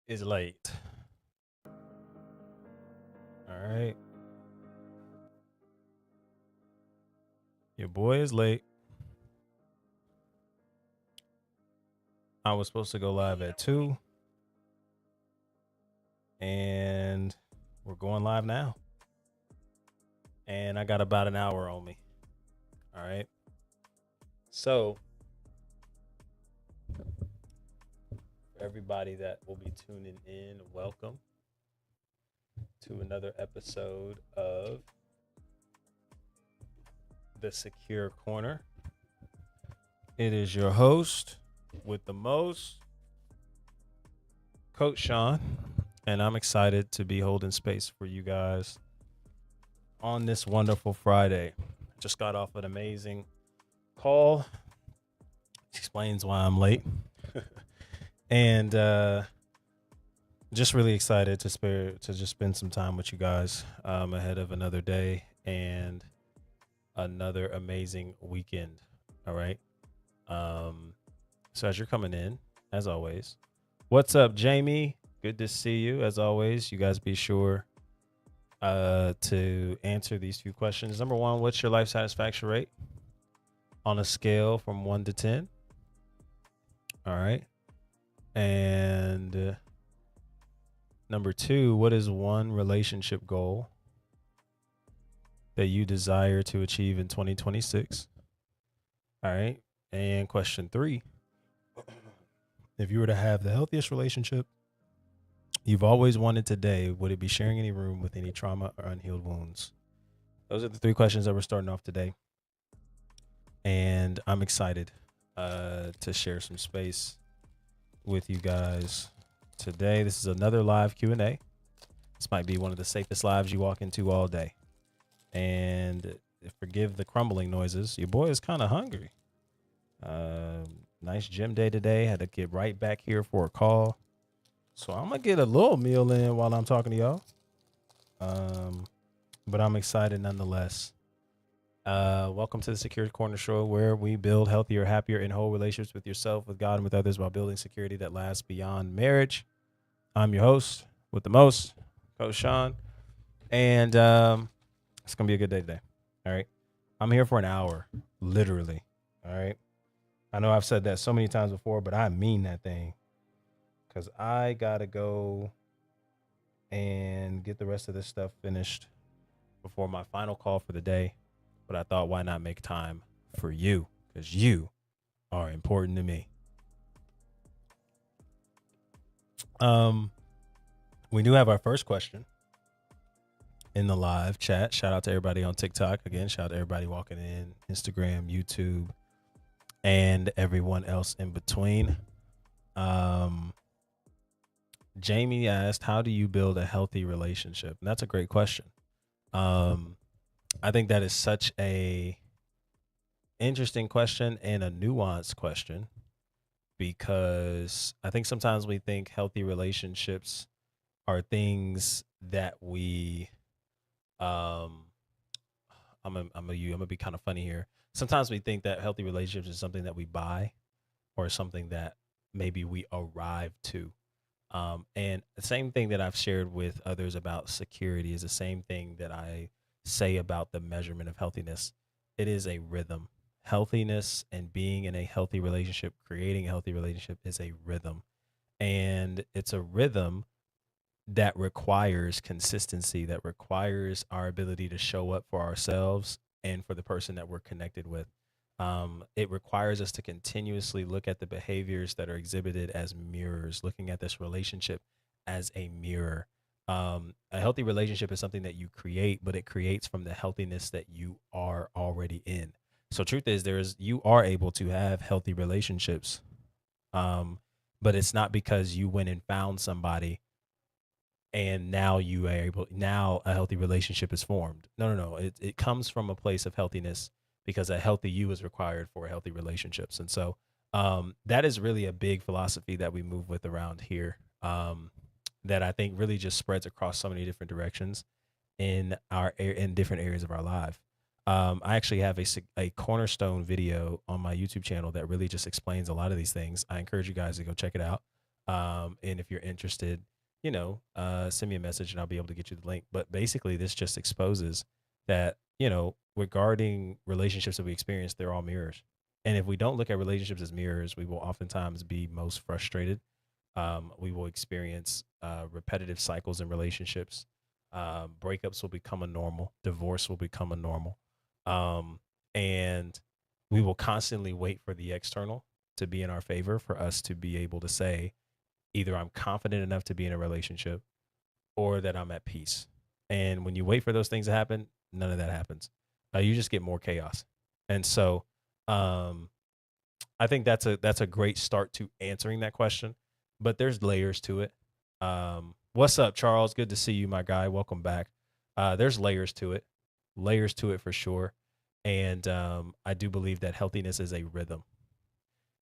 is late. All right. Your boy is late. I was supposed to go live at 2, and we're going live now. And I got about an hour on me. All right. So, for everybody that will be tuning in, welcome to another episode of The Secure Corner. It is your host with the most, Coach Sean, and I'm excited to be holding space for you guys on this wonderful Friday. Just got off an amazing call. Explains why I'm late. And just really excited to just spend some time with you guys ahead of another day and another amazing weekend. All right. So as you're coming in, as always, what's up, Jamie? Good to see you. As always, you guys be sure to answer these few questions. Number one, what's your life satisfaction rate on a scale from 1 to 10? All right. And number two, what is one relationship goal that you desire to achieve in 2026? All right. And question three, if you were to have the healthiest relationship you've always wanted today, would it be sharing any room with any trauma or unhealed wounds? Those are the three questions that we're starting off today. And I'm excited to share some space with you guys today. This is another live Q&A. This might be one of the safest lives you walk into all day. And forgive the crumbling noises. Your boy is kind of hungry. Nice gym day today. Had to get right back here for a call. So I'm going to get a little meal in while I'm talking to y'all. But I'm excited nonetheless. Welcome to the Secure Corner Show, where we build healthier, happier, and whole relationships with yourself, with God, and with others while building security that lasts beyond marriage. I'm your host with the most, Coach Sean. And it's going to be a good day today. All right. I'm here for an hour, literally. All right. I know I've said that so many times before, but I mean that thing. Because I got to go and get the rest of this stuff finished before my final call for the day. But I thought, why not make time for you? Because you are important to me. We do have our first question in the live chat. Shout out to everybody on TikTok. Again, shout out to everybody walking in, Instagram, YouTube, and everyone else in between. Jamie asked, how do you build a healthy relationship? And that's a great question. I think that is such a interesting question and a nuanced question, because I think sometimes we think healthy relationships are things that we I'm gonna be kind of funny here. Sometimes we think that healthy relationships is something that we buy or something that maybe we arrive to. And the same thing that I've shared with others about security is the same thing that I say about the measurement of healthiness. It is a rhythm. Healthiness and being in a healthy relationship, creating a healthy relationship is a rhythm. And it's a rhythm that requires consistency, that requires our ability to show up for ourselves and for the person that we're connected with. It requires us to continuously look at the behaviors that are exhibited as mirrors, looking at this relationship as a mirror. A healthy relationship is something that you create, but it creates from the healthiness that you are already in. So truth is, you are able to have healthy relationships, but it's not because you went and found somebody and now now a healthy relationship is formed. No. It comes from a place of healthiness, because a healthy you is required for healthy relationships. And so that is really a big philosophy that we move with around here, that I think really just spreads across so many different directions in different areas of our life. I actually have a cornerstone video on my YouTube channel that really just explains a lot of these things. I encourage you guys to go check it out. And if you're interested, send me a message and I'll be able to get you the link. But basically, this just exposes that, regarding relationships that we experience, they're all mirrors. And if we don't look at relationships as mirrors, we will oftentimes be most frustrated. We will experience repetitive cycles in relationships. Breakups will become a normal, divorce will become a normal. And we will constantly wait for the external to be in our favor for us to be able to say, either I'm confident enough to be in a relationship or that I'm at peace. And when you wait for those things to happen, none of that happens. You just get more chaos. And so, um, I think that's a great start to answering that question. But there's layers to it. What's up, Charles? Good to see you, my guy. Welcome back. There's layers to it for sure. And I do believe that healthiness is a rhythm.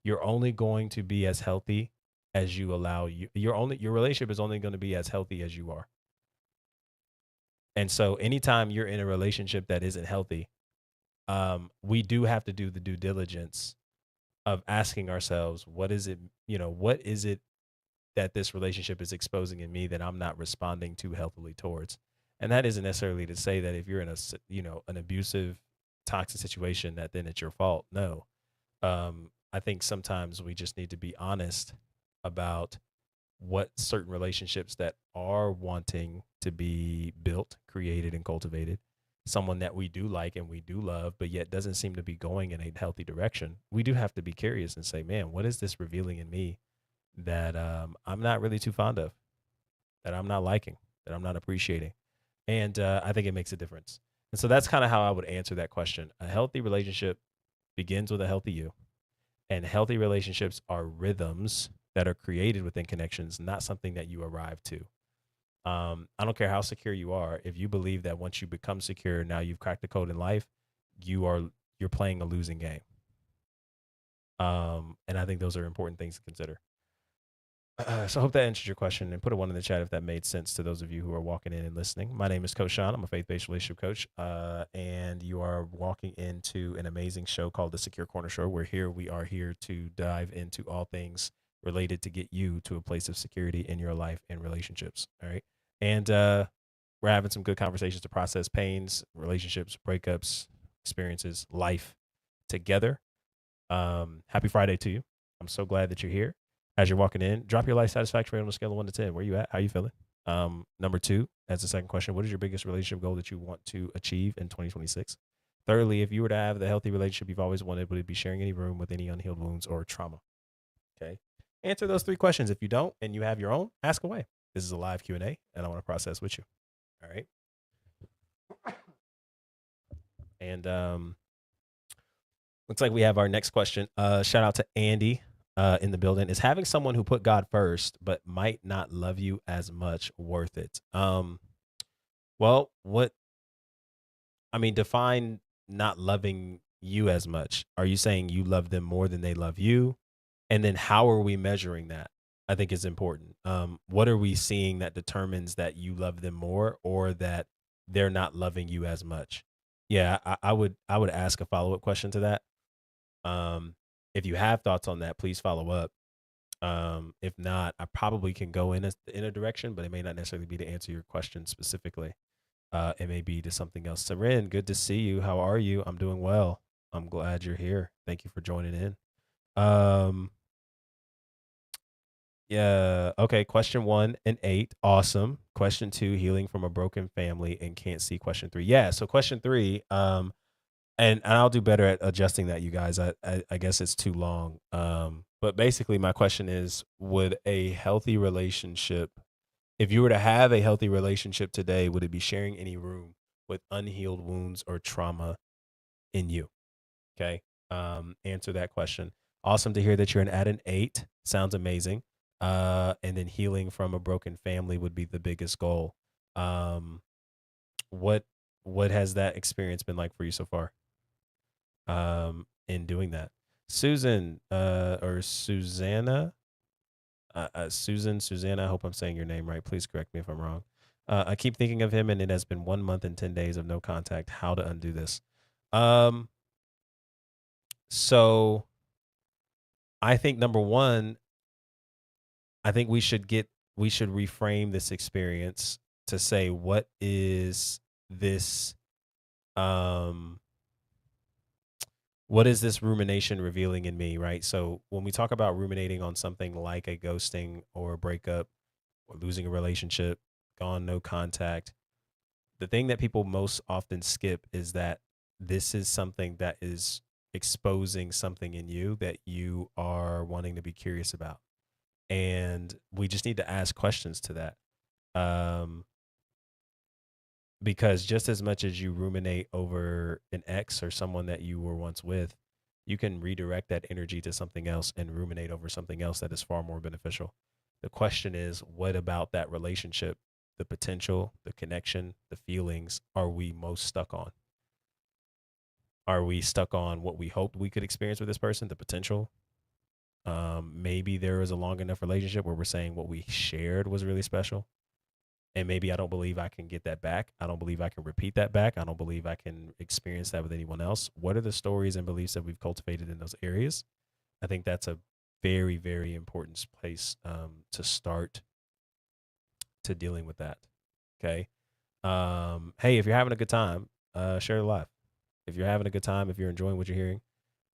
You're only going to be as healthy as you allow your relationship is only going to be as healthy as you are. And so anytime you're in a relationship that isn't healthy, we do have to do the due diligence of asking ourselves, what is it that this relationship is exposing in me that I'm not responding too healthily towards? And that isn't necessarily to say that if you're in an abusive, toxic situation that then it's your fault. No. I think sometimes we just need to be honest about what certain relationships that are wanting to be built, created, and cultivated, someone that we do like and we do love, but yet doesn't seem to be going in a healthy direction. We do have to be curious and say, man, what is this revealing in me that I'm not really too fond of, that I'm not liking, that I'm not appreciating? And I think it makes a difference. And so that's kind of how I would answer that question. A healthy relationship begins with a healthy you. And healthy relationships are rhythms that are created within connections, not something that you arrive to. I don't care how secure you are. If you believe that once you become secure, now you've cracked the code in life, you're playing a losing game. And I think those are important things to consider. So I hope that answers your question, and put a one in the chat if that made sense to those of you who are walking in and listening. My name is Coach Sean. I'm a faith-based relationship coach, and you are walking into an amazing show called The Secure Corner Show. We are here to dive into all things related to get you to a place of security in your life and relationships. All right, and we're having some good conversations to process pains, relationships, breakups, experiences, life together. Happy Friday to you. I'm so glad that you're here. As you're walking in, drop your life satisfaction rate on a scale of 1 to 10. Where you at? How you feeling? Number two, as the second question, what is your biggest relationship goal that you want to achieve in 2026? Thirdly, if you were to have the healthy relationship you've always wanted, would it be sharing any room with any unhealed wounds or trauma? Okay. Answer those three questions. If you don't and you have your own, ask away. This is a live Q&A, and I want to process with you. All right. And looks like we have our next question. Shout out to Andy in the building. Is having someone who put God first but might not love you as much worth it? Well, define not loving you as much. Are you saying you love them more than they love you? And then how are we measuring that? I think is important. What are we seeing that determines that you love them more or that they're not loving you as much? Yeah, I would ask a follow up question to that. Um, if you have thoughts on that, please follow up. If not, I probably can go in a direction, but it may not necessarily be to answer your question specifically. It may be to something else. Seren, good to see you. How are you? I'm doing well. I'm glad you're here. Thank you for joining in. Um, yeah. Okay. Question 1 and 8. Awesome. Question 2, healing from a broken family and can't see. Question 3. Yeah. So question 3. And I'll do better at adjusting that, you guys. I guess it's too long. But basically, my question is: would a healthy relationship, if you were to have a healthy relationship today, would it be sharing any room with unhealed wounds or trauma in you? Okay. Answer that question. Awesome to hear that you're at an 8. Sounds amazing. And then healing from a broken family would be the biggest goal. Um, what what has that experience been like for you so far? In doing that. Susan, or Susanna, I hope I'm saying your name right. Please correct me if I'm wrong. I keep thinking of him, and it has been 1 month and 10 days of no contact. How to undo this? Um, so I think number one, I think we should reframe this experience to say, what is this um what is this rumination revealing in me, right? So when we talk about ruminating on something like a ghosting or a breakup or losing a relationship, gone no contact, the thing that people most often skip is that this is something that is exposing something in you that you are wanting to be curious about. And we just need to ask questions to that. Um, because just as much as you ruminate over an ex or someone that you were once with, you can redirect that energy to something else and ruminate over something else that is far more beneficial. The question is, what about that relationship, the potential, the connection, the feelings are we most stuck on? Are we stuck on what we hoped we could experience with this person, the potential? Maybe there was a long enough relationship where we're saying what we shared was really special, and maybe I don't believe I can get that back. I don't believe I can repeat that back. I don't believe I can experience that with anyone else. What are the stories and beliefs that we've cultivated in those areas? I think that's a very, very important place to start to dealing with that. Okay. Hey, if you're having a good time, share the live. If you're having a good time, if you're enjoying what you're hearing,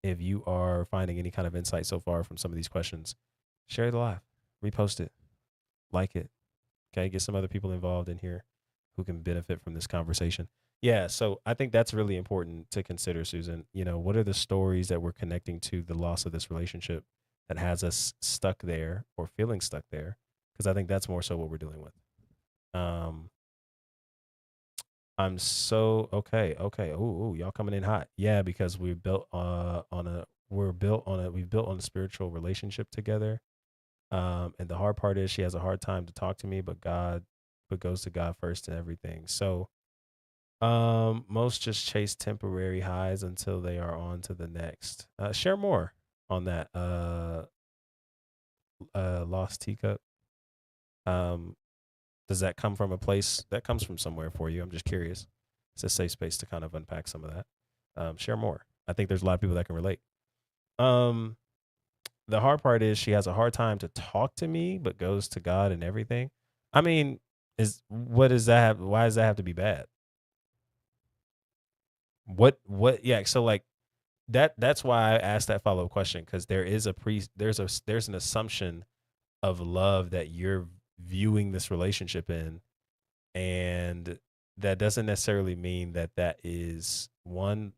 if you are finding any kind of insight so far from some of these questions, share the live, repost it, like it. Okay, get some other people involved in here who can benefit from this conversation. Yeah, so I think that's really important to consider, Susan. You know, what are the stories that we're connecting to the loss of this relationship that has us stuck there or feeling stuck there? Because I think that's more so what we're dealing with. Um, I'm so okay, okay. Ooh, y'all coming in hot. Yeah, because we've built on a spiritual relationship together. And the hard part is she has a hard time to talk to me, but goes to God first and everything. So, most just chase temporary highs until they are on to the next. Share more on that. Lost teacup. Um, does that come from a place that comes from somewhere for you? I'm just curious. It's a safe space to kind of unpack some of that. Share more. I think there's a lot of people that can relate. Um, the hard part is she has a hard time to talk to me, but goes to God and everything. I mean, is what does that have? Why does that have to be bad? What? Yeah. So like that. That's why I asked that follow up question, because there's an assumption of love that you're viewing this relationship in, and that doesn't necessarily mean that that is one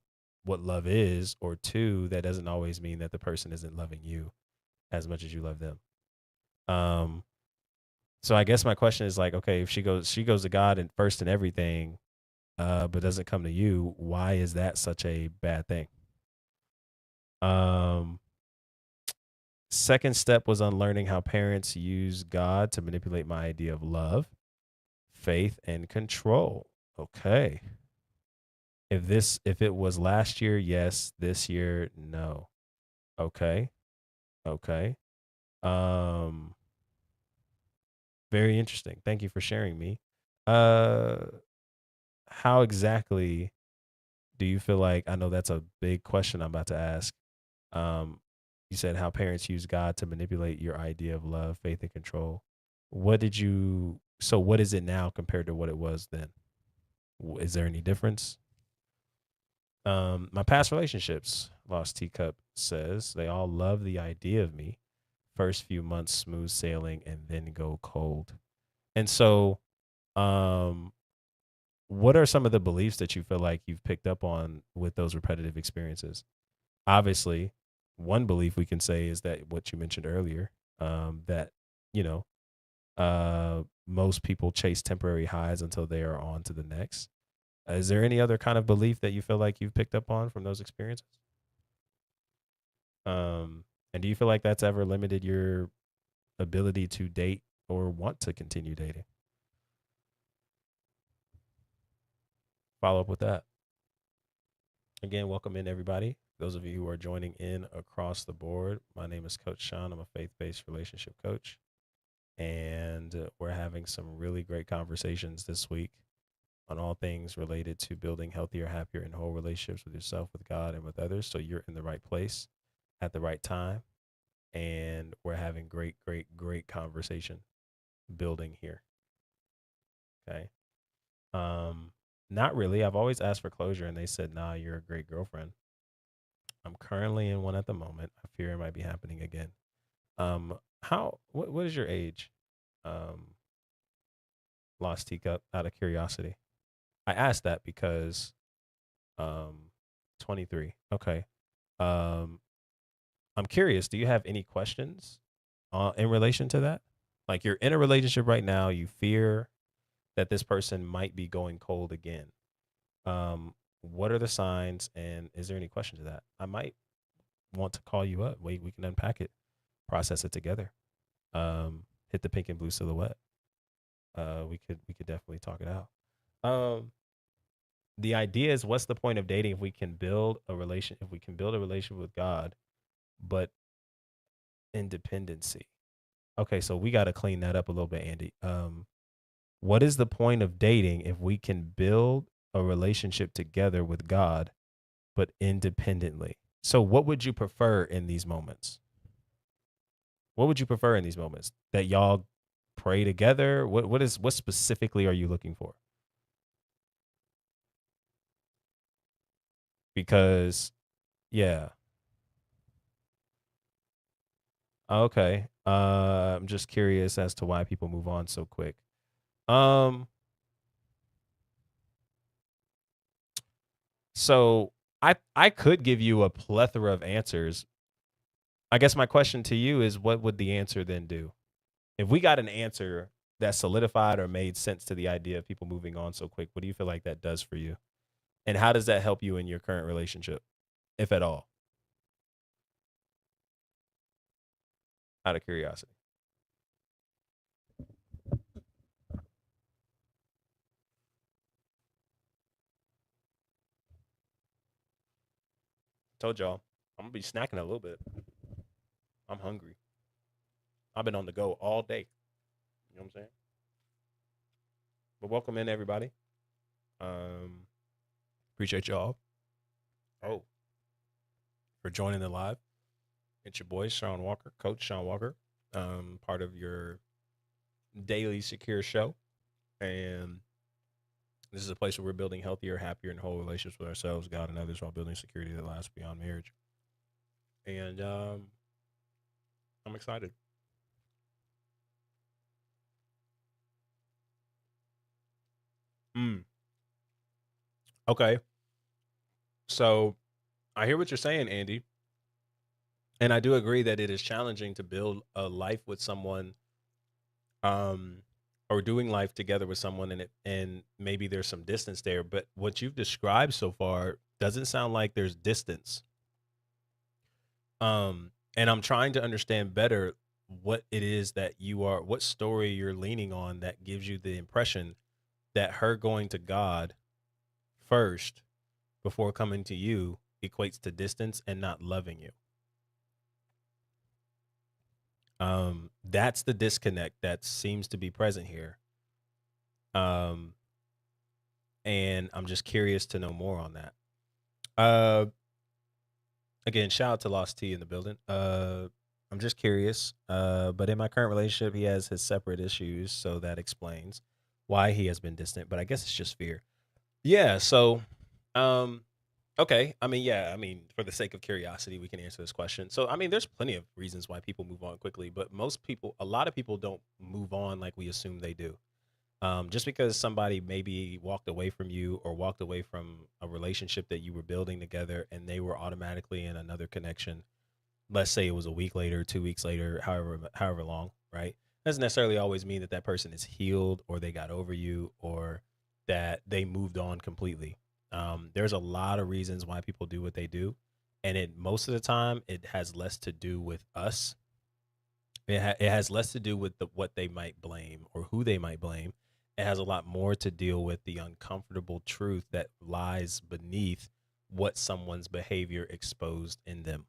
what love is, or two, that doesn't always mean that the person isn't loving you as much as you love them. Um, so I guess my question is like, okay, if she goes to God and first in everything, but doesn't come to you, why is that such a bad thing? Um, Second step was unlearning how parents use God to manipulate my idea of love, faith, and control. Okay. If it was last year, yes. This year, no. Okay. Okay. Um, Very interesting. Thank you for sharing me. Uh, how exactly do you feel like, I know that's a big question I'm about to ask. Um, you said how parents use God to manipulate your idea of love, faith, and control. So what is it now compared to what it was then? Is there any difference? My past relationships, Lost Teacup says, they all love the idea of me. First few months, smooth sailing, and then go cold. And so, um, what are some of the beliefs that you feel like you've picked up on with those repetitive experiences? Obviously, one belief we can say is that what you mentioned earlier, that, you know, most people chase temporary highs until they are on to the next. Is there any other kind of belief that you feel like you've picked up on from those experiences? Um, and do you feel like that's ever limited your ability to date or want to continue dating? Follow up with that. Again, welcome in everybody. Those of you who are joining in across the board, my name is Coach Sean. I'm a faith based relationship coach. And we're having some really great conversations this week on all things related to building healthier, happier, and whole relationships with yourself, with God, and with others. So you're in the right place at the right time. and we're having great conversation building here. Okay. Um, Not really. I've always asked for closure, and they said, "Nah, you're a great girlfriend." I'm currently in one at the moment. I fear it might be happening again. What is your age? Um, Lost Teacup, out of curiosity. I asked that because um 23. Okay. Um, I'm curious, do you have any questions in relation to that? Like you're in a relationship right now, you fear that this person might be going cold again. What are the signs and is there any question to that? I might want to call you up. We can unpack it, process it together. Hit the pink and blue silhouette. We could definitely talk it out. Um, the idea is what's the point of dating if we can build a relationship with God, but independency. Okay, so we got to clean that up a little bit, Andy. What is the point of dating if we can build a relationship together with God, but independently? So, what would you prefer in these moments? What would you prefer in these moments? That y'all pray together? What specifically are you looking for? Because yeah, okay. I'm just curious as to why people move on so quick. Um, so I could give you a plethora of answers. I guess my question to you is what would the answer then do? If we got an answer that solidified or made sense to the idea of people moving on so quick, what do you feel like that does for you? And how does that help you in your current relationship, if at all? Out of curiosity. Told y'all, I'm gonna be snacking a little bit. I'm hungry. I've been on the go all day. You know what I'm saying? But welcome in everybody. Um, Appreciate y'all. Oh, for joining the live. It's your boy Sean Walker, Coach Sean Walker. Part of your daily secure show. And this is a place where we're building healthier, happier, and whole relationships with ourselves, God, and others while building security that lasts beyond marriage. And I'm excited. Mm, okay. So I hear what you're saying, Andy. And I do agree that it is challenging to build a life with someone um, or doing life together with someone and maybe there's some distance there. But what you've described so far doesn't sound like there's distance. And I'm trying to understand better what it is that what story you're leaning on that gives you the impression that her going to God first before coming to you equates to distance and not loving you. That's the disconnect that seems to be present here. Um, and I'm just curious to know more on that. Uh, Again, shout out to Lost T in the building. I'm just curious. But in my current relationship, he has his separate issues, so that explains why he has been distant. But I guess it's just fear. Yeah. So, um, okay. I mean, yeah. I mean, for the sake of curiosity, we can answer this question. So, I mean, there's plenty of reasons why people move on quickly, but a lot of people don't move on like we assume they do. Just because somebody maybe walked away from you or walked away from a relationship that you were building together and they were automatically in another connection, let's say it was a week later, 2 weeks later, however long, right? Doesn't necessarily always mean that that person is healed or they got over you or that they moved on completely. There's a lot of reasons why people do what they do, and most of the time it has less to do with us. It has less to do with what they might blame or who they might blame. It has a lot more to deal with the uncomfortable truth that lies beneath what someone's behavior exposed in them.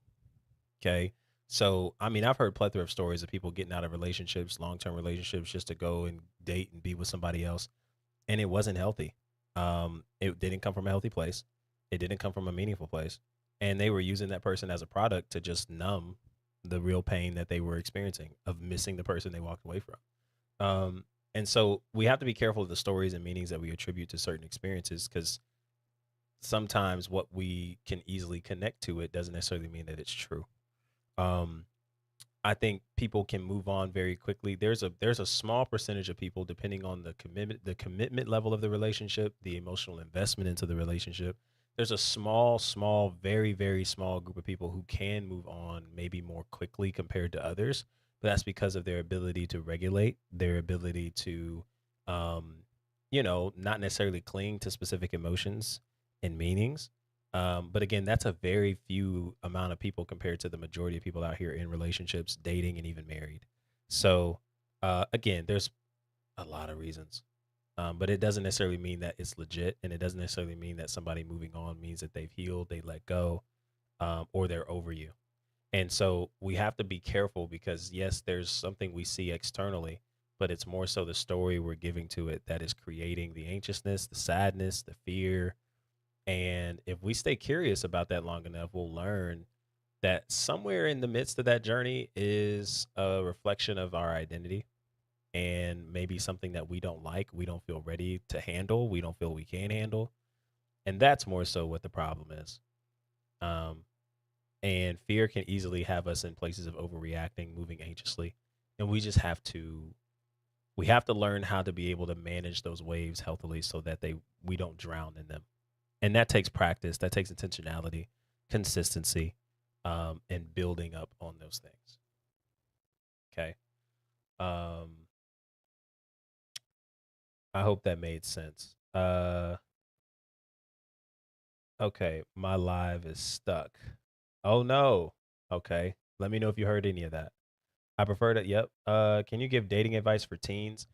Okay. So, I mean, I've heard plethora of stories of people getting out of relationships, long term relationships, just to go and date and be with somebody else. And it wasn't healthy. It didn't come from a healthy place. It didn't come from a meaningful place. And they were using that person as a product to just numb the real pain that they were experiencing of missing the person they walked away from. And so we have to be careful of the stories and meanings that we attribute to certain experiences, because sometimes what we can easily connect to it doesn't necessarily mean that it's true. Um, I think people can move on very quickly. There's a small percentage of people, depending on the commitment level of the relationship, the emotional investment into the relationship. There's a small, very, very small group of people who can move on maybe more quickly compared to others. But that's because of their ability to regulate, their ability to, um, not necessarily cling to specific emotions and meanings. But again, that's a very few amount of people compared to the majority of people out here in relationships, dating, and even married. So, again, there's a lot of reasons, but it doesn't necessarily mean that it's legit, and it doesn't necessarily mean that somebody moving on means that they've healed, they let go, or they're over you. And so we have to be careful, because yes, there's something we see externally, but it's more so the story we're giving to it that is creating the anxiousness, the sadness, the fear. And if we stay curious about that long enough, we'll learn that somewhere in the midst of that journey is a reflection of our identity, and maybe something that we don't like, we don't feel ready to handle, we don't feel we can handle. And that's more so what the problem is. Um, and fear can easily have us in places of overreacting, moving anxiously. And we have to learn how to be able to manage those waves healthily, so that we don't drown in them. And that takes practice, that takes intentionality, consistency, and building up on those things. Okay. Um, I hope that made sense. Okay, my live is stuck. Oh no. Okay. Let me know if you heard any of that. I prefer that. Yep. Can you give dating advice for teens?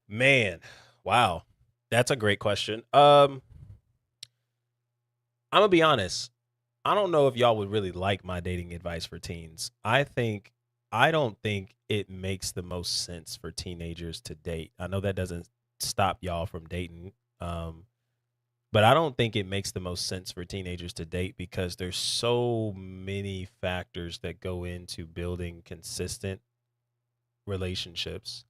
Man, wow. That's a great question. I'm gonna be honest. I don't know if y'all would really like my dating advice for teens. I don't think it makes the most sense for teenagers to date. I know that doesn't stop y'all from dating. Um, but I don't think it makes the most sense for teenagers to date, because there's so many factors that go into building consistent relationships,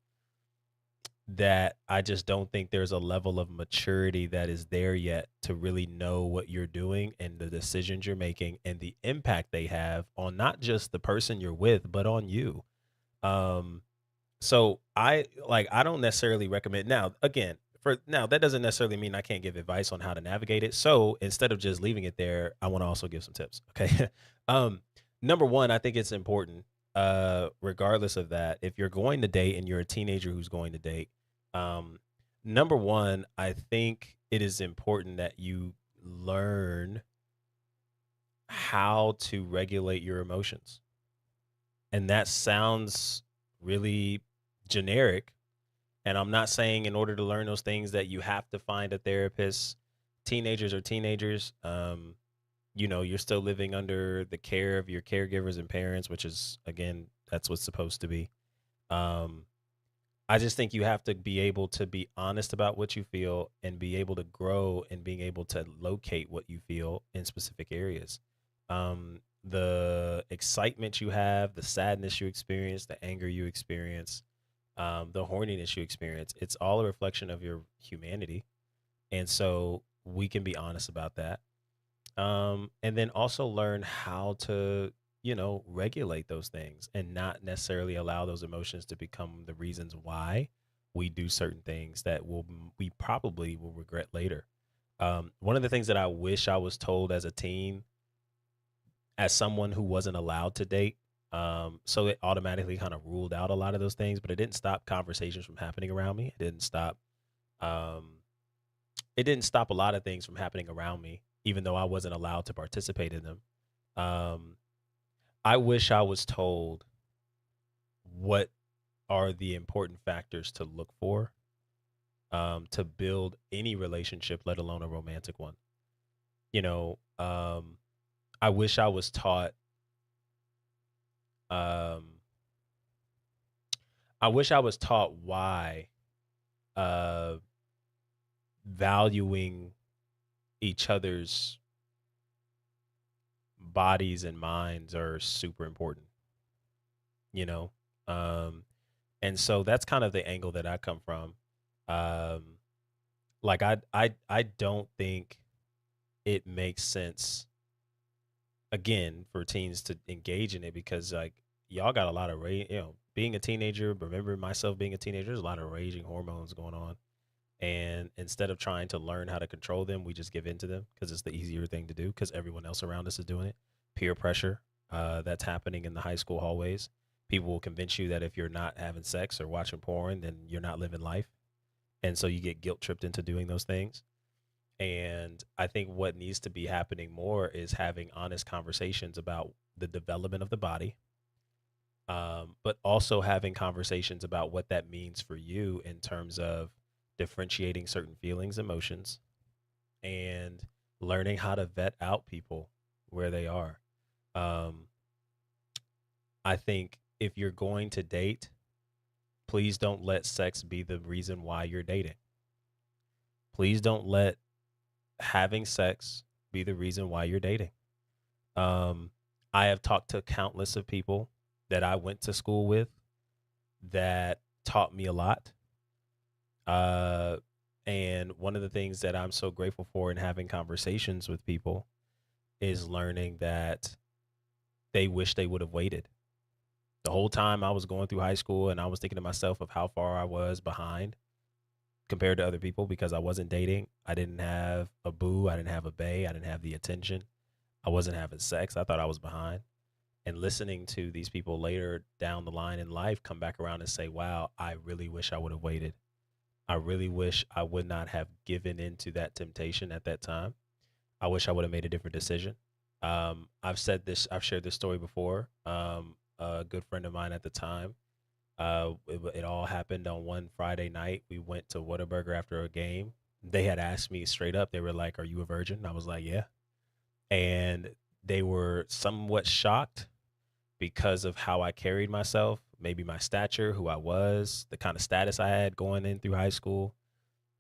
that I just don't think there's a level of maturity that is there yet to really know what you're doing and the decisions you're making and the impact they have on not just the person you're with, but on you. Um, so I don't necessarily recommend. Now again, for now, that doesn't necessarily mean I can't give advice on how to navigate it. So instead of just leaving it there, I want to also give some tips. Okay. um Number one, I think it's important, regardless of that, if you're going to date and you're a teenager who's going to date, um number one, I think it is important that you learn how to regulate your emotions. And that sounds really generic. And I'm not saying in order to learn those things that you have to find a therapist. Teenagers are teenagers. You're still living under the care of your caregivers and parents, which is, again, that's what's supposed to be. Um, I just think you have to be able to be honest about what you feel and be able to grow and being able to locate what you feel in specific areas. The excitement you have, the sadness you experience, the anger you experience, the horniness you experience, it's all a reflection of your humanity. And so we can be honest about that. And then also learn how to, regulate those things and not necessarily allow those emotions to become the reasons why we do certain things that we probably will regret later. One of the things that I wish I was told as a teen, as someone who wasn't allowed to date, so it automatically kind of ruled out a lot of those things, but it didn't stop conversations from happening around me. Um, it didn't stop a lot of things from happening around me, even though I wasn't allowed to participate in them. Um, I wish I was told what are the important factors to look for, to build any relationship, let alone a romantic one. You know, I wish I was taught. Um, I wish I was taught why, uh, valuing each other's bodies and minds are super important. you know? Um, and so that's kind of the angle that I come from. Um, like I don't think it makes sense again for teens to engage in it because like y'all got a lot of being a teenager, remember myself being a teenager, there's a lot of raging hormones going on. And instead of trying to learn how to control them, we just give in to them because it's the easier thing to do because everyone else around us is doing it. Peer pressure, that's happening in the high school hallways. People will convince you that if you're not having sex or watching porn, then you're not living life. And so you get guilt tripped into doing those things. And I think what needs to be happening more is having honest conversations about the development of the body, but also having conversations about what that means for you in terms of differentiating certain feelings, emotions, and learning how to vet out people where they are. Um, I think if you're going to date, please don't let sex be the reason why you're dating. Please don't let having sex be the reason why you're dating. Um, I have talked to countless of people that I went to school with that taught me a lot. Uh, and one of the things that I'm so grateful for in having conversations with people is learning that they wish they would have waited. The whole time I was going through high school and I was thinking to myself of how far I was behind compared to other people because I wasn't dating. I didn't have a boo. I didn't have a bae. I didn't have the attention. I wasn't having sex. I thought I was behind. And listening to these people later down the line in life come back around and say, wow, I really wish I would have waited. I really wish I would not have given into that temptation at that time. I wish I would have made a different decision. I've shared this story before. A good friend of mine at the time, it all happened on one Friday night. We went to Whataburger after a game. They had asked me straight up, they were like, are you a virgin? I was like, yeah. And they were somewhat shocked because of how I carried myself, maybe my stature, who I was, the kind of status I had going in through high school.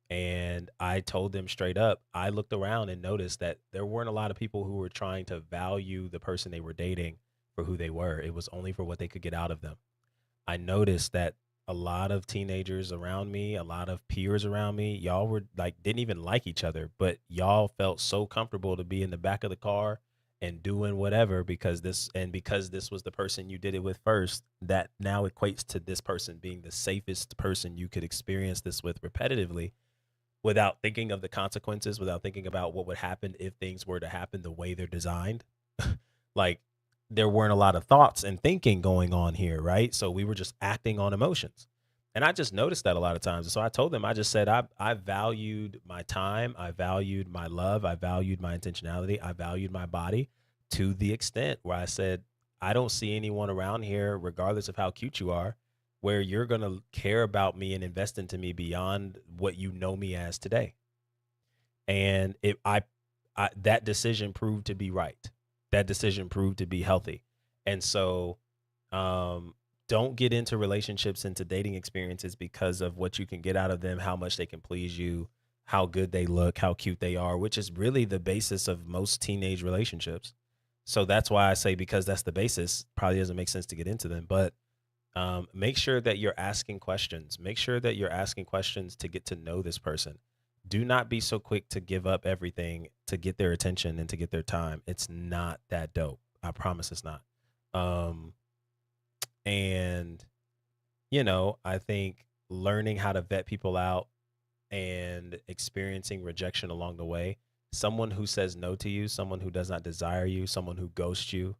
And I told them straight up, I looked around and noticed that there weren't a lot of people who were trying to value the person they were dating for who they were. It was only for what they could get out of them. I noticed that a lot of teenagers around me, a lot of peers around me, y'all were like, didn't even like each other, but y'all felt so comfortable to be in the back of the car and doing whatever because this was the person you did it with first, that now equates to this person being the safest person you could experience this with repetitively without thinking of the consequences, without thinking about what would happen if things were to happen the way they're designed. Like there weren't a lot of thoughts and thinking going on here, right? So we were just acting on emotions. And I just noticed that a lot of times. So I told them, I just said, I valued my time. I valued my love. I valued my intentionality. I valued my body to the extent where I said, I don't see anyone around here, regardless of how cute you are, where you're going to care about me and invest into me beyond what you know me as today. And that decision proved to be right. That decision proved to be healthy. And so, um, don't get into relationships, into dating experiences because of what you can get out of them, how much they can please you, how good they look, how cute they are, which is really the basis of most teenage relationships. So that's why I say, because that's the basis, probably doesn't make sense to get into them. But make sure that you're asking questions. Make sure that you're asking questions to get to know this person. Do not be so quick to give up everything to get their attention and to get their time. It's not that dope. I promise it's not. Um, and, I think learning how to vet people out and experiencing rejection along the way, someone who says no to you, someone who does not desire you, someone who ghosts you,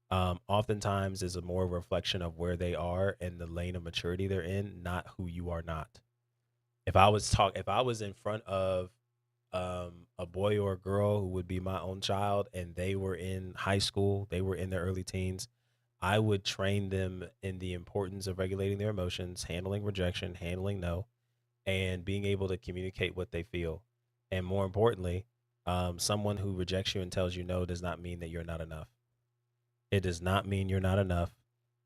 oftentimes is a more reflection of where they are and the lane of maturity they're in, not who you are not. If I was in front of a boy or a girl who would be my own child and they were in high school, they were in their early teens, I would train them in the importance of regulating their emotions, handling rejection, handling no, and being able to communicate what they feel. And more importantly, someone who rejects you and tells you no does not mean that you're not enough. It does not mean you're not enough.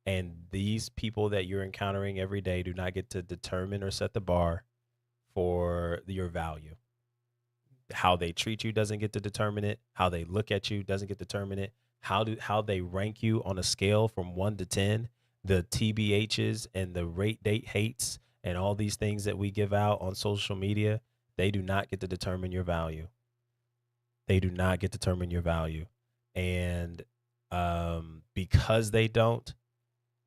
And these people that you're encountering every day do not get to determine or set the bar for your value. How they treat you doesn't get to determine it. How they look at you doesn't get to determine it. How they rank you on a scale from 1 to 10 the TBHs and the rate date hates and all these things that we give out on social media, they do not get to determine your value. They do not get to determine your value. And because they don't,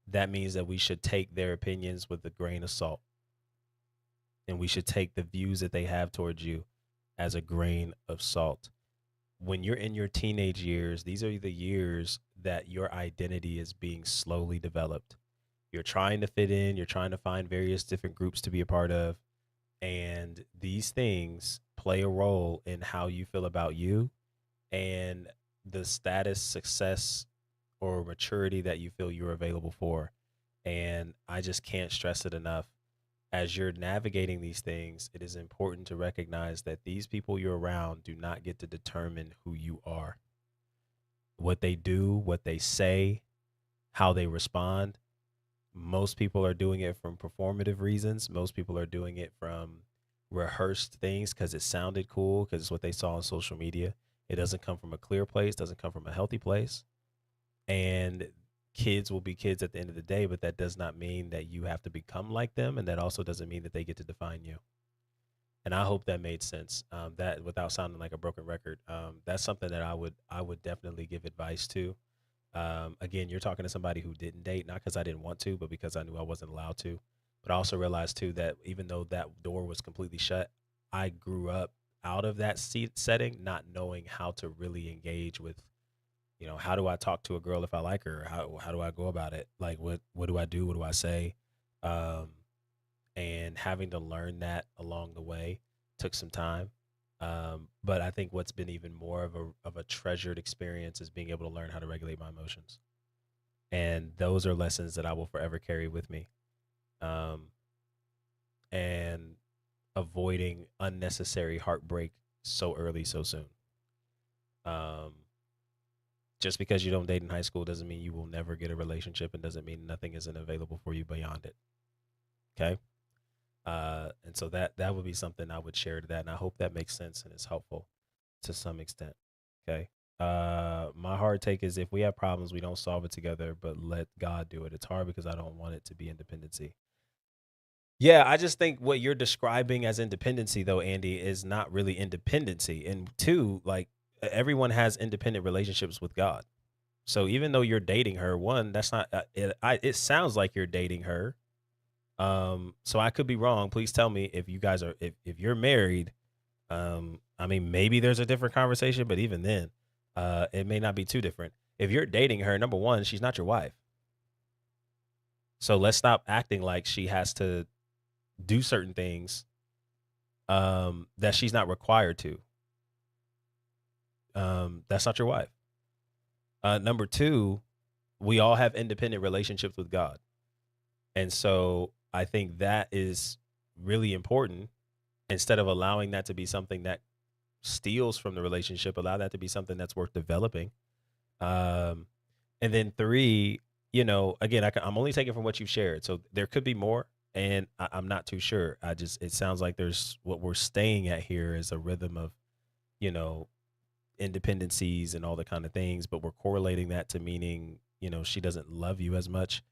that means that we should take their opinions with a grain of salt. And we should take the views that they have towards you as a grain of salt. When you're in your teenage years, these are the years that your identity is being slowly developed. You're trying to fit in, you're trying to find various different groups to be a part of. And these things play a role in how you feel about you and the status, success, or maturity that you feel you're available for. And I just can't stress it enough. As you're navigating these things, it is important to recognize that these people you're around do not get to determine who you are. What they do, what they say, how they respond. Most people are doing it from performative reasons. Most people are doing it from rehearsed things because it sounded cool, because it's what they saw on social media. It doesn't come from a clear place, doesn't come from a healthy place. And kids will be kids at the end of the day, but that does not mean that you have to become like them. And that also doesn't mean that they get to define you. And I hope that made sense. That without sounding like a broken record, that's something that I would definitely give advice to. Again, you're talking to somebody who didn't date, not because I didn't want to, but because I knew I wasn't allowed to. But I also realized too that even though that door was completely shut, I grew up out of that setting, not knowing how to really engage with, how do I talk to a girl if I like her? How do I go about it? Like what do I do? What do I say? Um, and having to learn that along the way took some time. But I think what's been even more of a treasured experience is being able to learn how to regulate my emotions, and those are lessons that I will forever carry with me. Um, and avoiding unnecessary heartbreak so early, so soon. Um, just because you don't date in high school doesn't mean you will never get a relationship, and doesn't mean nothing isn't available for you beyond it. Okay. And so that would be something I would share to that, and I hope that makes sense and is helpful to some extent. Okay. My hard take is if we have problems, we don't solve it together, but let God do it. It's hard because I don't want it to be independency. Yeah, I just think what you're describing as independency, though, Andy, is not really independency. And two, like everyone has independent relationships with God. So even though you're dating her, one, that's not. It sounds like you're dating her. So I could be wrong. Please tell me if you guys are if you're married. I mean, maybe there's a different conversation, but even then, it may not be too different. If you're dating her, number one, she's not your wife. So let's stop acting like she has to do certain things that she's not required to. That's not your wife. Number two, we all have independent relationships with God. And so I think that is really important. Instead of allowing that to be something that steals from the relationship, allow that to be something that's worth developing. Um, and then three, again, I'm only taking from what you've shared. So there could be more, and I'm not too sure. It sounds like there's what we're staying at here is a rhythm of, you know, independencies and all the kind of things, but we're correlating that to meaning, she doesn't love you as much.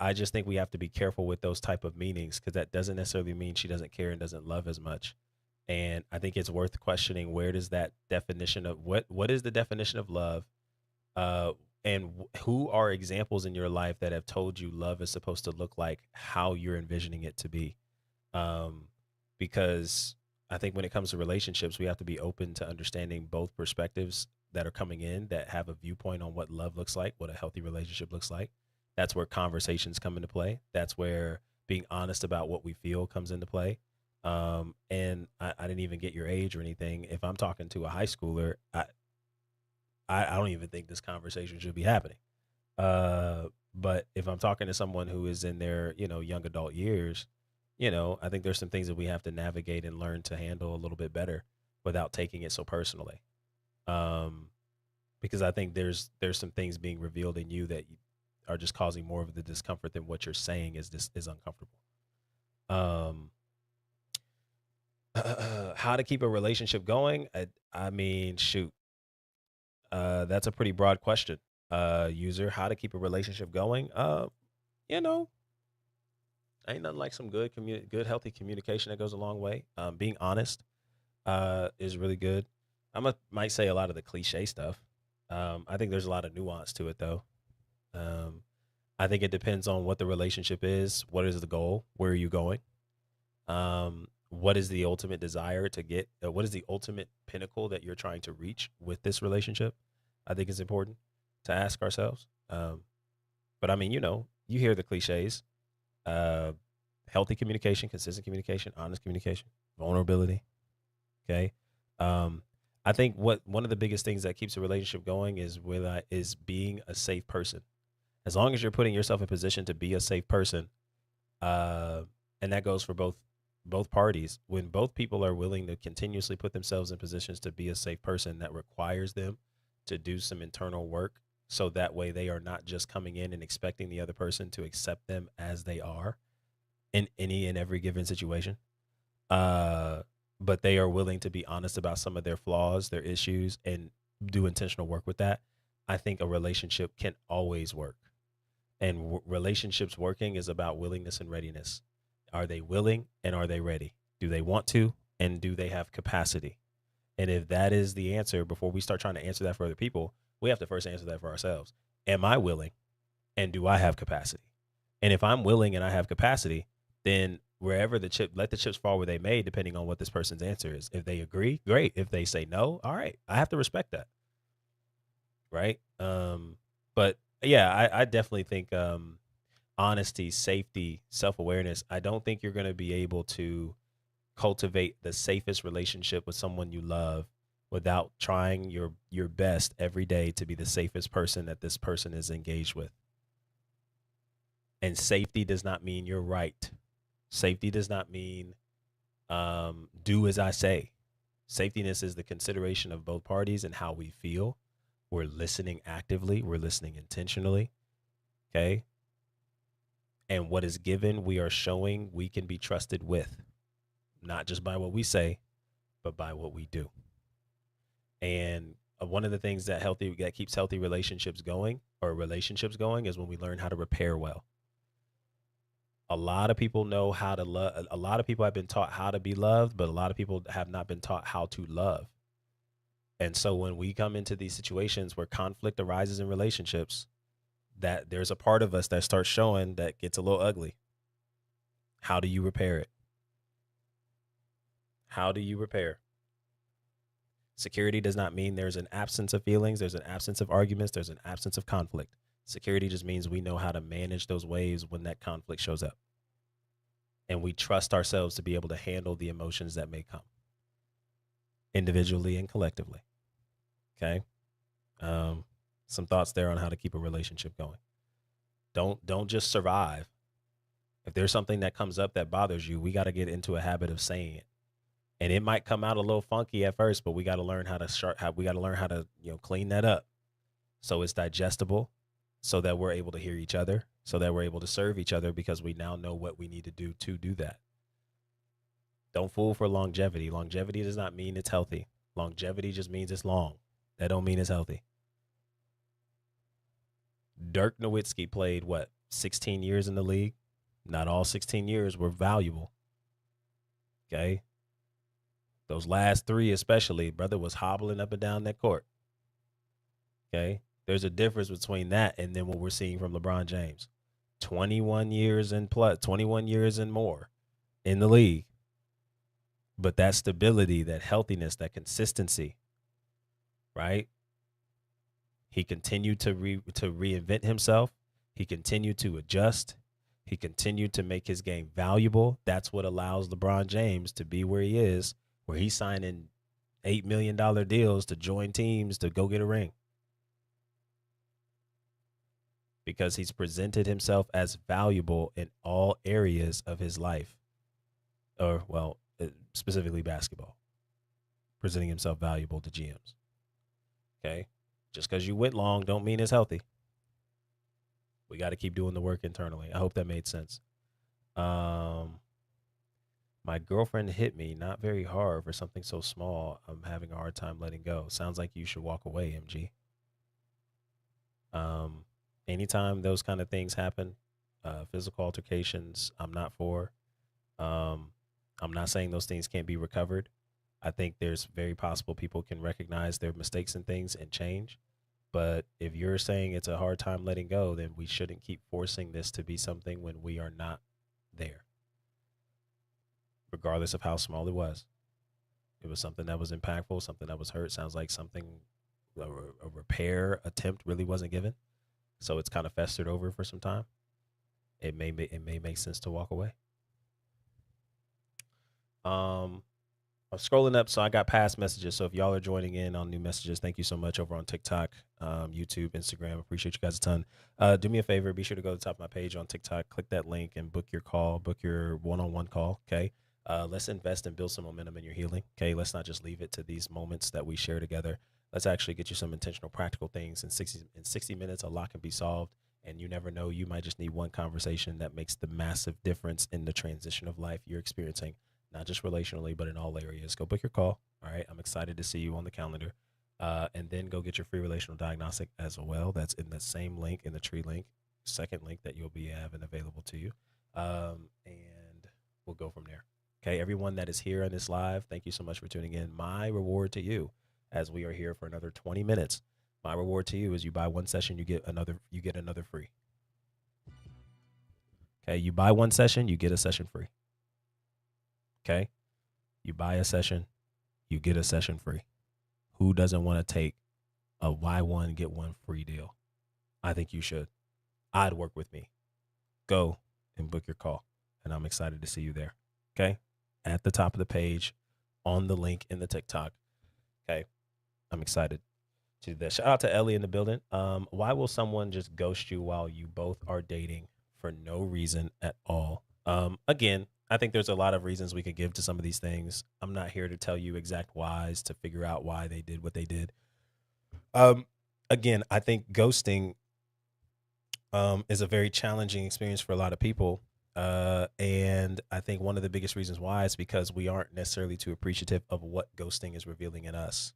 I just think we have to be careful with those type of meanings because that doesn't necessarily mean she doesn't care and doesn't love as much. And I think it's worth questioning where does that definition of what is the definition of love? Uh, and who are examples in your life that have told you love is supposed to look like how you're envisioning it to be? Um, because I think when it comes to relationships, we have to be open to understanding both perspectives that are coming in that have a viewpoint on what love looks like, what a healthy relationship looks like. That's where conversations come into play. That's where being honest about what we feel comes into play. And I didn't even get your age or anything. If I'm talking to a high schooler, I don't even think this conversation should be happening. But if I'm talking to someone who is in their, young adult years, I think there's some things that we have to navigate and learn to handle a little bit better without taking it so personally. Um, because I think there's some things being revealed in you that are just causing more of the discomfort than what you're saying is uncomfortable. Um, how to keep a relationship going? I mean, shoot, that's a pretty broad question. User, how to keep a relationship going? you know, ain't nothing like some good healthy communication that goes a long way. Being honest is really good. Might say a lot of the cliche stuff. I think there's a lot of nuance to it though. Um, I think it depends on what the relationship is. What is the goal? Where are you going? What is the ultimate desire to get? What is the ultimate pinnacle that you're trying to reach with this relationship? I think it's important to ask ourselves. But I mean, you hear the cliches: uh, healthy communication, consistent communication, honest communication, vulnerability. Okay. Um, I think what one of the biggest things that keeps a relationship going is being a safe person. As long as you're putting yourself in position to be a safe person, uh, and that goes for both parties. When both people are willing to continuously put themselves in positions to be a safe person, that requires them to do some internal work, so that way they are not just coming in and expecting the other person to accept them as they are in any and every given situation. Uh, but they are willing to be honest about some of their flaws, their issues, and do intentional work with that. I think a relationship can always work. And relationships working is about willingness and readiness. Are they willing and are they ready? Do they want to and do they have capacity? And if that is the answer, before we start trying to answer that for other people, we have to first answer that for ourselves. Am I willing and do I have capacity? And if I'm willing and I have capacity, then wherever let the chips fall where they may, depending on what this person's answer is. If they agree, great. If they say no, all right. I have to respect that. Right. But yeah, I definitely think honesty, safety, self awareness. I don't think you're going to be able to cultivate the safest relationship with someone you love without trying your best every day to be the safest person that this person is engaged with. And safety does not mean you're right. Safety does not mean do as I say. Safetyness is the consideration of both parties and how we feel. We're listening actively. We're listening intentionally. Okay. And what is given, we are showing we can be trusted with, not just by what we say, but by what we do. And one of the things that keeps healthy relationships going is when we learn how to repair well. A lot of people know how to love. A lot of people have been taught how to be loved, but a lot of people have not been taught how to love. And so when we come into these situations where conflict arises in relationships, that there's a part of us that starts showing that gets a little ugly. How do you repair it? How do you repair? Security does not mean there's an absence of feelings, there's an absence of arguments, there's an absence of conflict. Security just means we know how to manage those waves when that conflict shows up. And we trust ourselves to be able to handle the emotions that may come individually and collectively. Okay. Some thoughts there on how to keep a relationship going. Don't just survive. If there's something that comes up that bothers you, we got to get into a habit of saying it. And it might come out a little funky at first, but we got to learn how to we got to learn how to, clean that up so it's digestible, so that we're able to hear each other, so that we're able to serve each other because we now know what we need to do that. Don't fool for longevity. Longevity does not mean it's healthy. Longevity just means it's long. That don't mean it's healthy. Dirk Nowitzki played what, 16 years in the league? Not all 16 years were valuable. Okay. Those last three, especially, brother was hobbling up and down that court. Okay. There's a difference between that and then what we're seeing from LeBron James. 21 years and plus, 21 years and more in the league. But that stability, that healthiness, that consistency, right? He continued to reinvent himself. He continued to adjust. He continued to make his game valuable. That's what allows LeBron James to be where he is, where he's signing $8 million deals to join teams to go get a ring. Because he's presented himself as valuable in all areas of his life, or, well, specifically basketball, presenting himself valuable to GMs. Okay. Just because you went long don't mean it's healthy. We got to keep doing the work internally. I hope that made sense. My girlfriend hit me not very hard for something so small. I'm having a hard time letting go. Sounds like you should walk away, MG. Anytime those kind of things happen, Physical altercations, I'm not for. Um, I'm not saying those things can't be recovered. I think there's very possible people can recognize their mistakes and things and change. But if you're saying it's a hard time letting go, then we shouldn't keep forcing this to be something when we are not there, regardless of how small it was. It was something that was impactful, something that was hurt. Sounds like something, a repair attempt really wasn't given. So it's kind of festered over for some time. It may make sense to walk away. Um, I'm scrolling up, so I got past messages. So if y'all are joining in on new messages, thank you so much over on TikTok, YouTube, Instagram. Appreciate you guys a ton. Do me a favor, be sure to go to the top of my page on TikTok, click that link, and book your call, book your one-on-one call. Okay. Let's invest and build some momentum in your healing. Okay. Let's not just leave it to these moments that we share together. Let's actually get you some intentional, practical things. In 60 minutes, a lot can be solved. And you never know, you might just need one conversation that makes the massive difference in the transition of life you're experiencing, not just relationally, but in all areas. Go book your call. All right. I'm excited to see you on the calendar. And then go get your free relational diagnostic as well. That's in the same link, in the tree link, second link that you'll be having available to you. And we'll go from there. Okay. Everyone that is here on this live, thank you so much for tuning in. My reward to you, as we are here for another 20 minutes, my reward to you is you buy one session, you get another free. Okay. You buy one session, you get a session free. Okay. You buy a session, you get a session free. Who doesn't want to take a buy one, get one free deal? I think you should. I'd work with me. Go and book your call. And I'm excited to see you there. Okay. At the top of the page on the link in the TikTok. Okay. I'm excited to do that. Shout out to Ellie in the building. Why will someone just ghost you while you both are dating for no reason at all? Again, I think there's a lot of reasons we could give to some of these things. I'm not here to tell you exact whys to figure out why they did what they did. Again, I think ghosting is a very challenging experience for a lot of people. And I think one of the biggest reasons why is because we aren't necessarily too appreciative of what ghosting is revealing in us.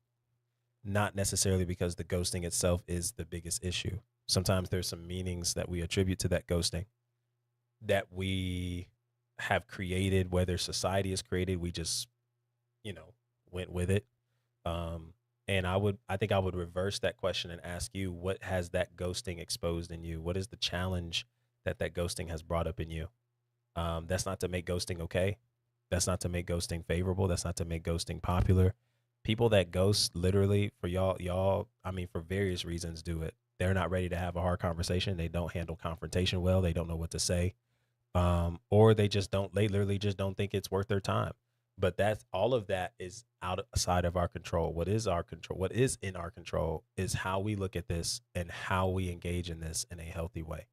Not necessarily because the ghosting itself is the biggest issue. Sometimes there's some meanings that we attribute to that ghosting that we have created, whether society has created, we just, went with it. And I think I would reverse that question and ask you, what has that ghosting exposed in you? What is the challenge that ghosting has brought up in you? That's not to make ghosting okay. That's not to make ghosting favorable. That's not to make ghosting popular. People that ghost, literally, for y'all, I mean, for various reasons, do it. They're not ready to have a hard conversation. They don't handle confrontation well. They don't know what to say. Or they literally just don't think it's worth their time. But that's all of that is outside of our control. What is our control? What is in our control is how we look at this and how we engage in this in a healthy way.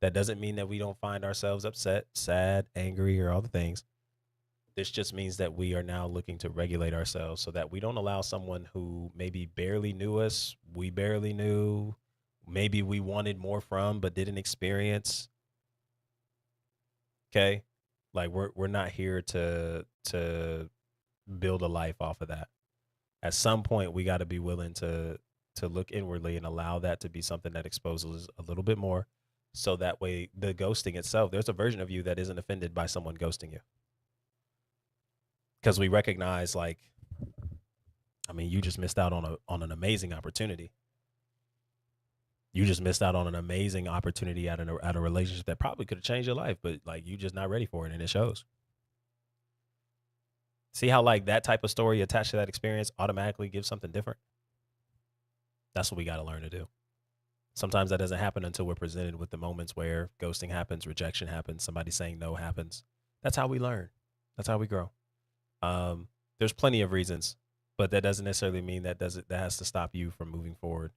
That doesn't mean that we don't find ourselves upset, sad, angry, or all the things. This just means that we are now looking to regulate ourselves so that we don't allow someone who maybe barely knew us, we barely knew, maybe we wanted more from but didn't experience. Okay? Like we're not here to build a life off of that. At some point we got to be willing to look inwardly and allow that to be something that exposes a little bit more, so that way the ghosting itself, there's a version of you that isn't offended by someone ghosting you. Because we recognize, like, I mean, you just missed out on an amazing opportunity. You just missed out on an amazing opportunity at a relationship that probably could have changed your life, but like you just not ready for it, and it shows. See how like that type of story attached to that experience automatically gives something different? That's what we got to learn to do. Sometimes that doesn't happen until we're presented with the moments where ghosting happens, rejection happens, somebody saying no happens. That's how we learn. That's how we grow. There's plenty of reasons, but that doesn't necessarily mean that has to stop you from moving forward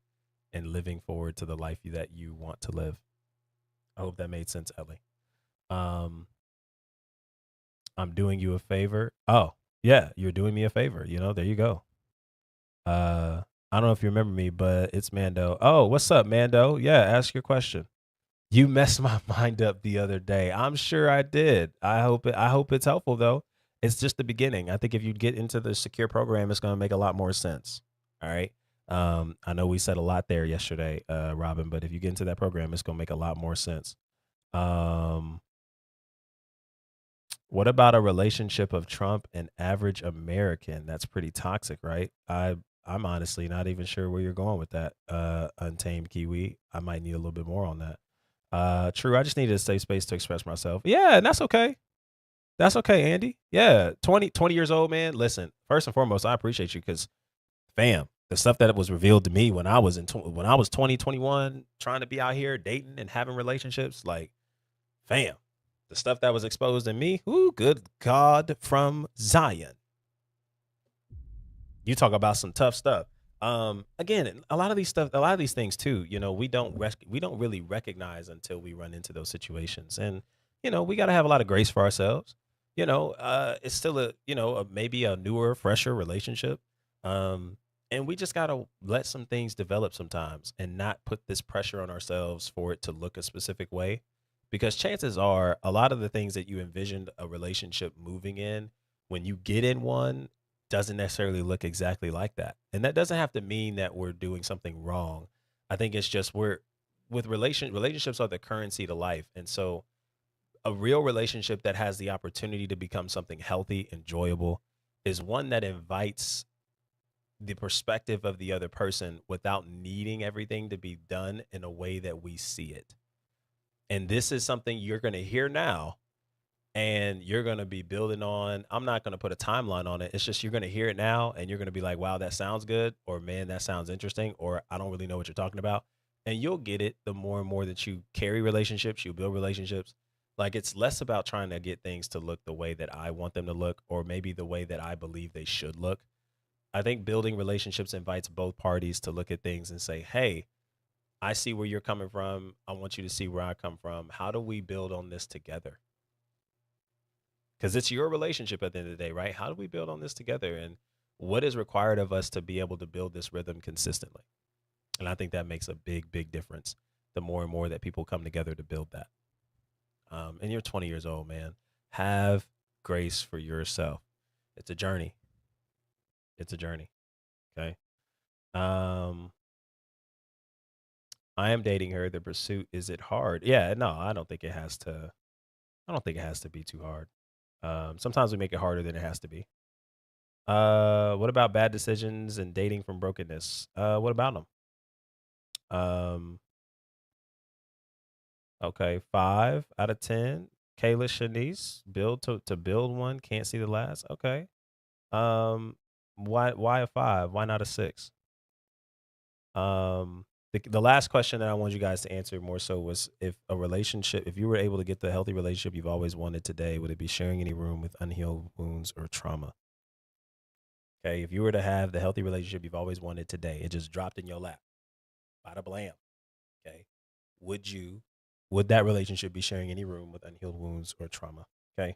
and living forward to the life that you want to live. I hope that made sense, Ellie. I'm doing you a favor. Oh, yeah, you're doing me a favor. There you go. I don't know if you remember me, but it's Mando. Oh, what's up, Mando? Yeah, ask your question. You messed my mind up the other day. I'm sure I did. I hope it's helpful though. It's just the beginning. I think if you get into the secure program, it's going to make a lot more sense. All right. I know we said a lot there yesterday, Robin, but if you get into that program, it's going to make a lot more sense. Um, what about a relationship of Trump and average American? That's pretty toxic, right? I'm honestly not even sure where you're going with that. Untamed Kiwi. I might need a little bit more on that. True. I just needed a safe space to express myself. Yeah, and that's okay. That's okay, Andy. Yeah, 20 years old, man. Listen, first and foremost, I appreciate you because, fam, the stuff that was revealed to me when I was when I was 20, 21, trying to be out here dating and having relationships, like, fam, the stuff that was exposed in me, ooh, good God from Zion. You talk about some tough stuff. Again, a lot of these things too, we don't really recognize until we run into those situations. And, we got to have a lot of grace for ourselves. It's still maybe a newer, fresher relationship. Um, and we just got to let some things develop sometimes and not put this pressure on ourselves for it to look a specific way. Because chances are a lot of the things that you envisioned a relationship moving in, when you get in one, doesn't necessarily look exactly like that. And that doesn't have to mean that we're doing something wrong. I think it's just relationships are the currency to life. And so a real relationship that has the opportunity to become something healthy, enjoyable, is one that invites the perspective of the other person without needing everything to be done in a way that we see it. And this is something you're going to hear now, and you're going to be building on. I'm not going to put a timeline on it. It's just you're going to hear it now and you're going to be like, wow, that sounds good. Or, man, that sounds interesting. Or, I don't really know what you're talking about. And you'll get it the more and more that you carry relationships, you build relationships. Like, it's less about trying to get things to look the way that I want them to look, or maybe the way that I believe they should look. I think building relationships invites both parties to look at things and say, hey, I see where you're coming from. I want you to see where I come from. How do we build on this together? Because it's your relationship at the end of the day, right? How do we build on this together? And what is required of us to be able to build this rhythm consistently? And I think that makes a big, big difference the more and more that people come together to build that. And you're 20 years old, man. Have grace for yourself. It's a journey. It's a journey. Okay. Um, I am dating her. The pursuit, is it hard? Yeah, no, I don't think it has to. I don't think it has to be too hard. Sometimes we make it harder than it has to be. What about bad decisions and dating from brokenness? What about them? Um, okay, 5 out of 10. Kayla Shanice, build to build one, can't see the last. Okay. Um, why a 5? Why not a 6? The last question that I want you guys to answer more so was, if you were able to get the healthy relationship you've always wanted today, would it be sharing any room with unhealed wounds or trauma? Okay, if you were to have the healthy relationship you've always wanted today, it just dropped in your lap. Bada blam. Okay. Would you would that relationship be sharing any room with unhealed wounds or trauma? Okay.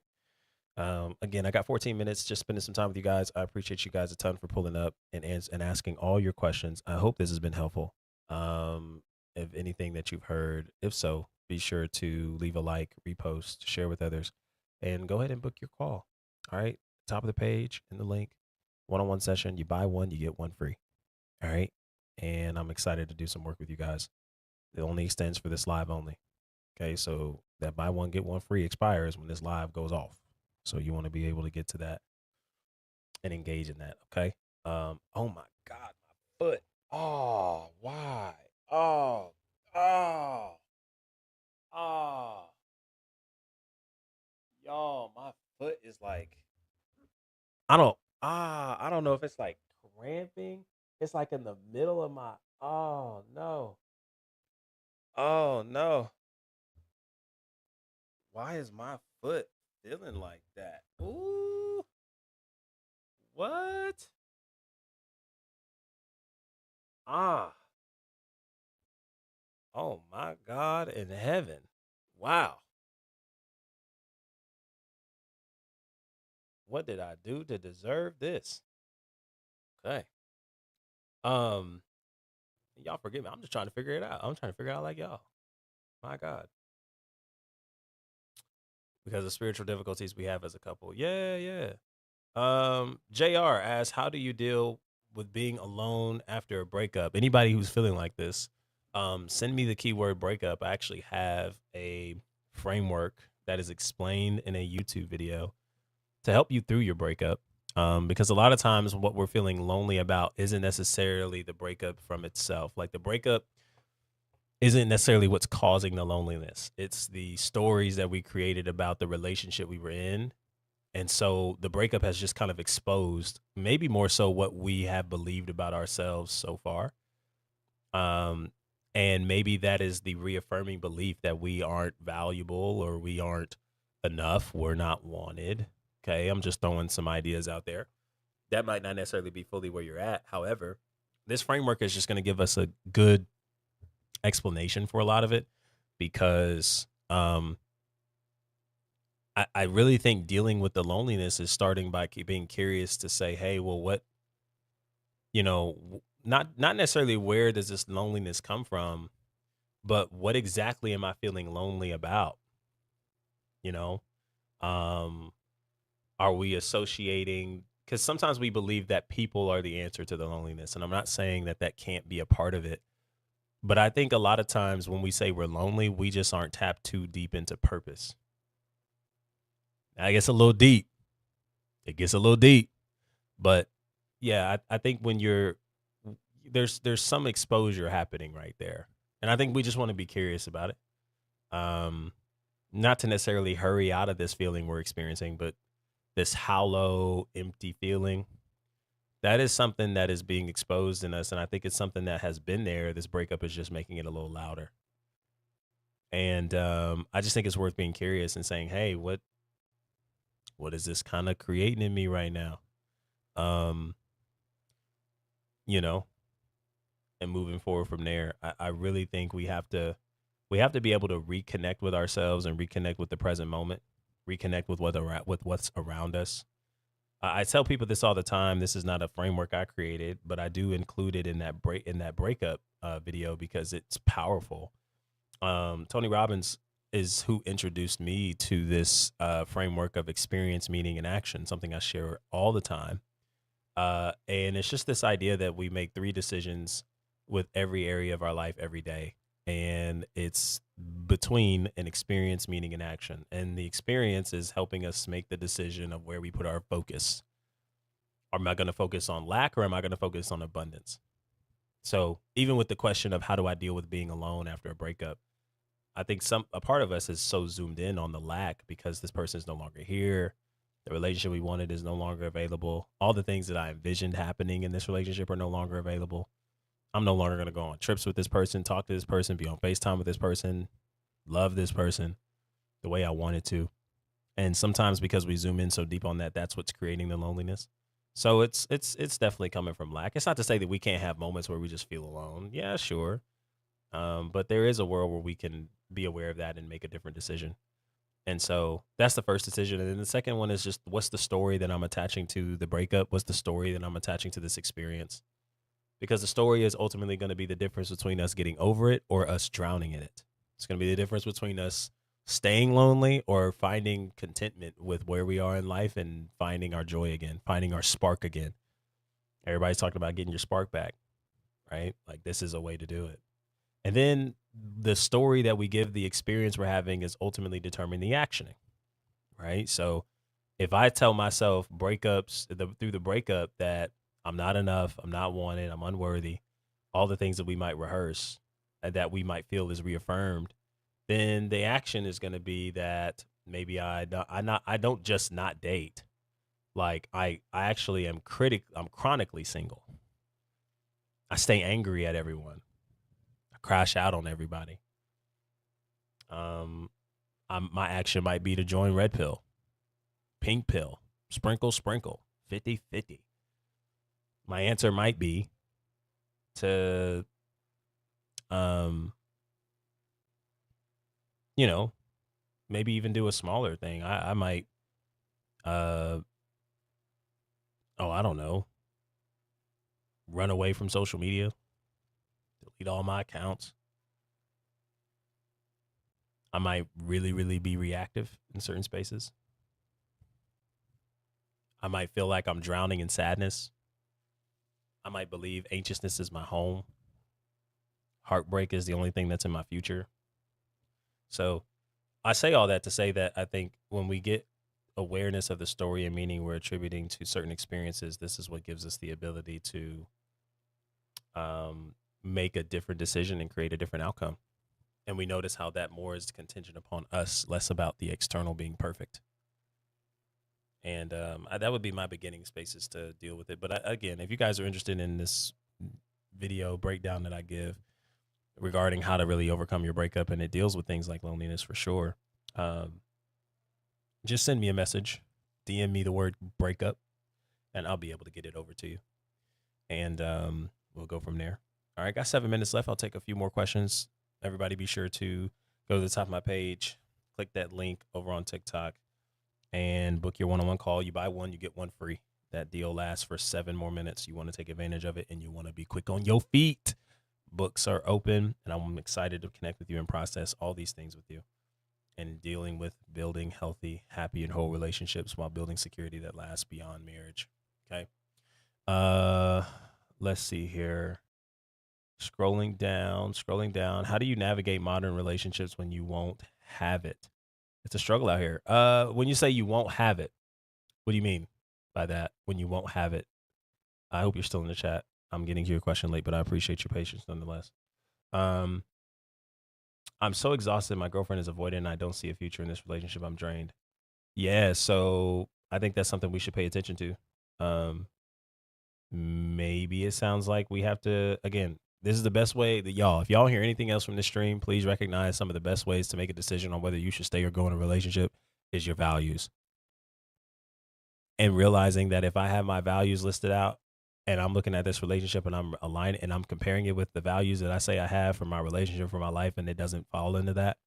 Again, I got 14 minutes just spending some time with you guys. I appreciate you guys a ton for pulling up and asking all your questions. I hope this has been helpful. Um, if anything that you've heard, if so, be sure to leave a like, repost, share with others, and go ahead and book your call. All right. Top of the page in the link, one-on-one session. You buy one, you get one free. All right. And I'm excited to do some work with you guys. It only extends for this live only. Okay, so that buy one get one free expires when this live goes off. So you want to be able to get to that and engage in that. Okay. Oh my God, my foot. Oh, why? Oh, oh, oh, y'all, my foot is like, I don't know if it's like cramping. It's like in the middle of my. Oh no. Oh no. Why is my foot feeling like that? Ooh, what? Ah, oh my God in heaven. Wow. What did I do to deserve this? Okay. Um, y'all forgive me. I'm just trying to figure it out. I'm trying to figure it out like y'all. My God. Because of spiritual difficulties we have as a couple. Yeah, yeah. JR asks, how do you deal with being alone after a breakup? Anybody who's feeling like this, send me the keyword breakup. I actually have a framework that is explained in a YouTube video to help you through your breakup. Because a lot of times what we're feeling lonely about isn't necessarily the breakup from itself. Like the breakup isn't necessarily what's causing the loneliness. It's the stories that we created about the relationship we were in. And so the breakup has just kind of exposed, maybe more so, what we have believed about ourselves so far. Um, and maybe that is the reaffirming belief that we aren't valuable or we aren't enough. We're not wanted. Okay. I'm just throwing some ideas out there. That might not necessarily be fully where you're at. However, this framework is just going to give us a good explanation for a lot of it because I really think dealing with the loneliness is starting by being curious to say, hey, well, what, not necessarily where does this loneliness come from, but what exactly am I feeling lonely about? You know, um, are we associating? Because sometimes we believe that people are the answer to the loneliness, and I'm not saying that that can't be a part of it. But I think a lot of times when we say we're lonely, we just aren't tapped too deep into purpose. I guess a little deep. It gets a little deep, but yeah, I think when there's some exposure happening right there, and I think we just want to be curious about it. Um, Not to necessarily hurry out of this feeling we're experiencing, but this hollow, empty feeling. That is something that is being exposed in us, and I think it's something that has been there. This breakup is just making it a little louder, and I just think it's worth being curious and saying, "Hey, what is this kind of creating in me right now?" Um, you know, and moving forward from there. I really think we have to be able to reconnect with ourselves and reconnect with the present moment, reconnect with with what's around us. I tell people this all the time. This is not a framework I created, but I do include it in that breakup video because it's powerful. Tony Robbins is who introduced me to this framework of experience, meaning, and action. Something I share all the time. And it's just this idea that we make three decisions with every area of our life every day. And it's between an experience, meaning, and action. And the experience is helping us make the decision of where we put our focus. Am I going to focus on lack or am I going to focus on abundance? So even with the question of how do I deal with being alone after a breakup, I think a part of us is so zoomed in on the lack because this person is no longer here. The relationship we wanted is no longer available. All the things that I envisioned happening in this relationship are no longer available. I'm no longer going to go on trips with this person, talk to this person, be on FaceTime with this person, love this person the way I wanted to. And sometimes because we zoom in so deep on that, that's what's creating the loneliness. So it's definitely coming from lack. It's not to say that we can't have moments where we just feel alone. Yeah, sure. But there is a world where we can be aware of that and make a different decision. And so that's the first decision. And then the second one is just what's the story that I'm attaching to the breakup? What's the story that I'm attaching to this experience? Because the story is ultimately going to be the difference between us getting over it or us drowning in it. It's going to be the difference between us staying lonely or finding contentment with where we are in life and finding our joy again, finding our spark again. Everybody's talking about getting your spark back, right? Like this is a way to do it. And then the story that we give the experience we're having is ultimately determining the actioning, right? So if I tell myself through the breakup that I'm not enough, I'm not wanted, I'm unworthy, all the things that we might rehearse and that we might feel is reaffirmed, then the action is going to be that maybe I don't just not date. Like I actually I'm chronically single. I stay angry at everyone. I crash out on everybody. Um, my action might be to join red pill, pink pill, sprinkle, sprinkle, 50-50. My answer might be to, um, you know, maybe even do a smaller thing. I might, uh, I don't know, run away from social media, delete all my accounts. I might really, really be reactive in certain spaces. I might feel like I'm drowning in sadness. I might believe anxiousness is my home. Heartbreak is the only thing that's in my future. So I say all that to say that I think when we get awareness of the story and meaning we're attributing to certain experiences, this is what gives us the ability to make a different decision and create a different outcome. And we notice how that more is contingent upon us, less about the external being perfect. And that would be my beginning spaces to deal with it. But again, if you guys are interested in this video breakdown that I give regarding how to really overcome your breakup, and it deals with things like loneliness for sure, just send me a message, DM me the word breakup, and I'll be able to get it over to you. And we'll go from there. All right, got 7 minutes left. I'll take a few more questions. Everybody be sure to go to the top of my page, click that link over on TikTok, and book your one-on-one call. You buy one, you get one free. That deal lasts for 7 more minutes. You want to take advantage of it, and you want to be quick on your feet. Books are open, and I'm excited to connect with you and process all these things with you and dealing with building healthy, happy, and whole relationships while building security that lasts beyond marriage. Okay. Let's see here. Scrolling down. How do you navigate modern relationships when you won't have it? It's a struggle out here. When you say you won't have it, what do you mean by that? When you won't have it? I hope you're still in the chat. I'm getting to your question late, but I appreciate your patience nonetheless. I'm so exhausted. My girlfriend is avoiding, and I don't see a future in this relationship. I'm drained. Yeah, so I think that's something we should pay attention to. Maybe it sounds like we have to, again, this is the best way that y'all, if y'all hear anything else from this stream, please recognize some of the best ways to make a decision on whether you should stay or go in a relationship is your values. And realizing that if I have my values listed out and I'm looking at this relationship and I'm aligned and I'm comparing it with the values that I say I have for my relationship, for my life, and it doesn't fall into that,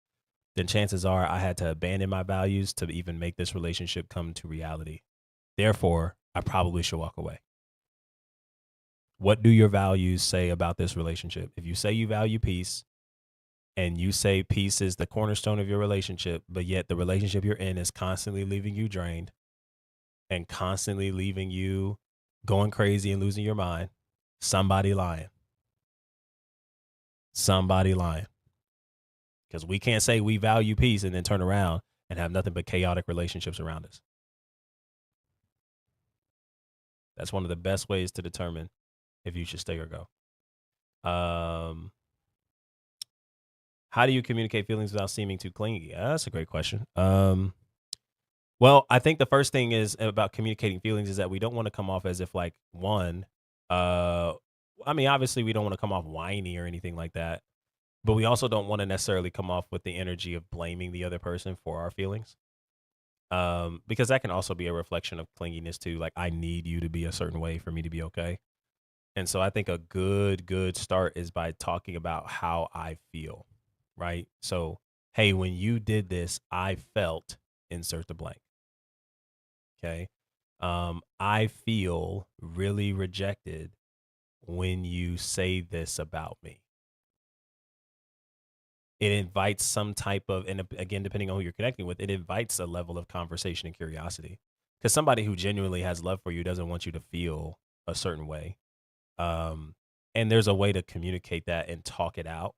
then chances are I had to abandon my values to even make this relationship come to reality. Therefore, I probably should walk away. What do your values say about this relationship? If you say you value peace and you say peace is the cornerstone of your relationship, but yet the relationship you're in is constantly leaving you drained and constantly leaving you going crazy and losing your mind, somebody lying. Somebody lying. Because we can't say we value peace and then turn around and have nothing but chaotic relationships around us. That's one of the best ways to determine if you should stay or go. How do you communicate feelings without seeming too clingy? That's a great question. Well, I think the first thing is about communicating feelings is that we don't want to come off as if like I mean, obviously we don't want to come off whiny or anything like that, but we also don't want to necessarily come off with the energy of blaming the other person for our feelings. Because that can also be a reflection of clinginess too. Like I need you to be a certain way for me to be okay. And so I think a good start is by talking about how I feel, right? So, hey, when you did this, I felt insert the blank. Okay. I feel really rejected when you say this about me. It invites some type of, and again, depending on who you're connecting with, it invites a level of conversation and curiosity. Because somebody who genuinely has love for you doesn't want you to feel a certain way. And there's a way to communicate that and talk it out.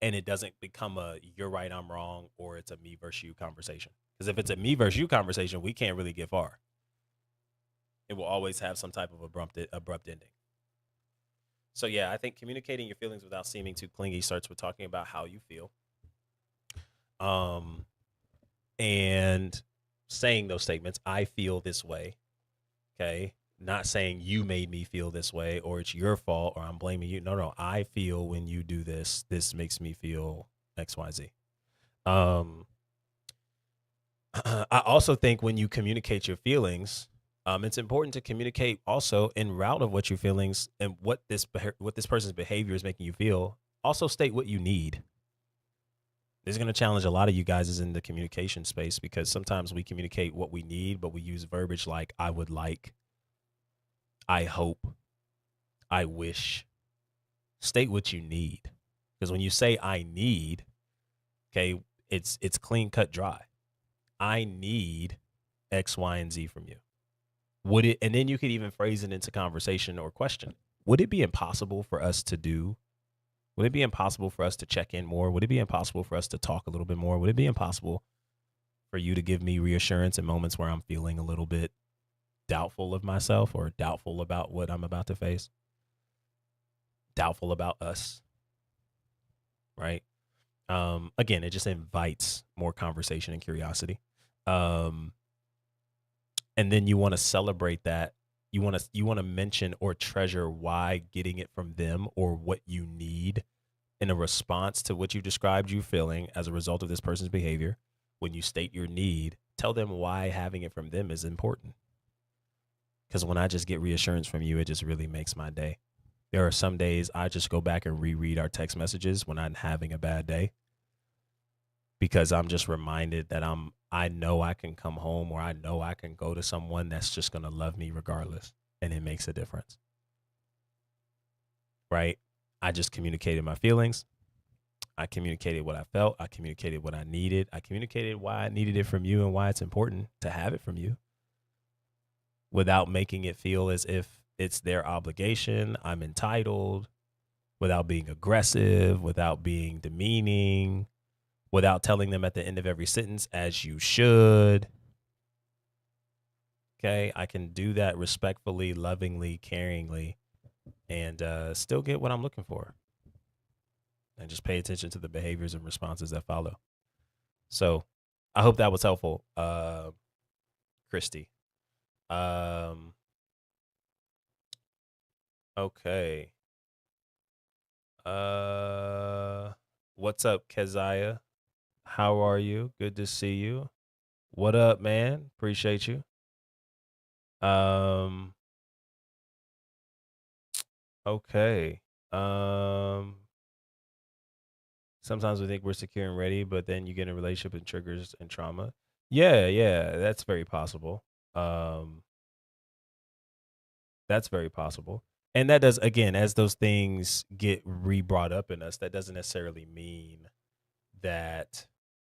And it doesn't become a you're right, I'm wrong, or it's a me versus you conversation. Because if it's a me versus you conversation, we can't really get far. It will always have some type of abrupt ending. So yeah, I think communicating your feelings without seeming too clingy starts with talking about how you feel. And saying those statements, I feel this way. Okay. Not saying you made me feel this way or it's your fault or I'm blaming you. No, I feel when you do this, this makes me feel XYZ. I also think when you communicate your feelings, it's important to communicate also en route of what your feelings and what this person's behavior is making you feel. Also state what you need. This is going to challenge a lot of you guys is in the communication space because sometimes we communicate what we need, but we use verbiage like I would like, I hope, I wish. State what you need. Because when you say I need, okay, it's clean cut dry. I need X, Y, and Z from you. Would it, and then you could even phrase it into conversation or question. Would it be impossible for us to do Would it be impossible for us to check in more? Would it be impossible for us to talk a little bit more? Would it be impossible for you to give me reassurance in moments where I'm feeling a little bit doubtful of myself or doubtful about what I'm about to face? Doubtful about us, right? Again, it just invites more conversation and curiosity. Um, and then you want to celebrate that. You want to mention or treasure why getting it from them or what you need in a response to what you described you feeling as a result of this person's behavior. When you state your need, tell them why having it from them is important. Because when I just get reassurance from you, it just really makes my day. There are some days I just go back and reread our text messages when I'm having a bad day because I'm just reminded that I know I can come home or I know I can go to someone that's just going to love me regardless, and it makes a difference. Right? I just communicated my feelings. I communicated what I felt. I communicated what I needed. I communicated why I needed it from you and why it's important to have it from you without making it feel as if it's their obligation. I'm entitled, without being aggressive, without being demeaning, without telling them at the end of every sentence, as you should. Okay. I can do that respectfully, lovingly, caringly, and still get what I'm looking for. And just pay attention to the behaviors and responses that follow. So I hope that was helpful, Christy. Um, okay. What's up, Keziah? How are you? Good to see you. What up, man? Appreciate you. Um, okay. Um, Sometimes we think we're secure and ready, but then you get in a relationship and triggers and trauma. Yeah, yeah, that's very possible. Um, that's very possible. And that does, again, as those things get re-brought up in us, that doesn't necessarily mean that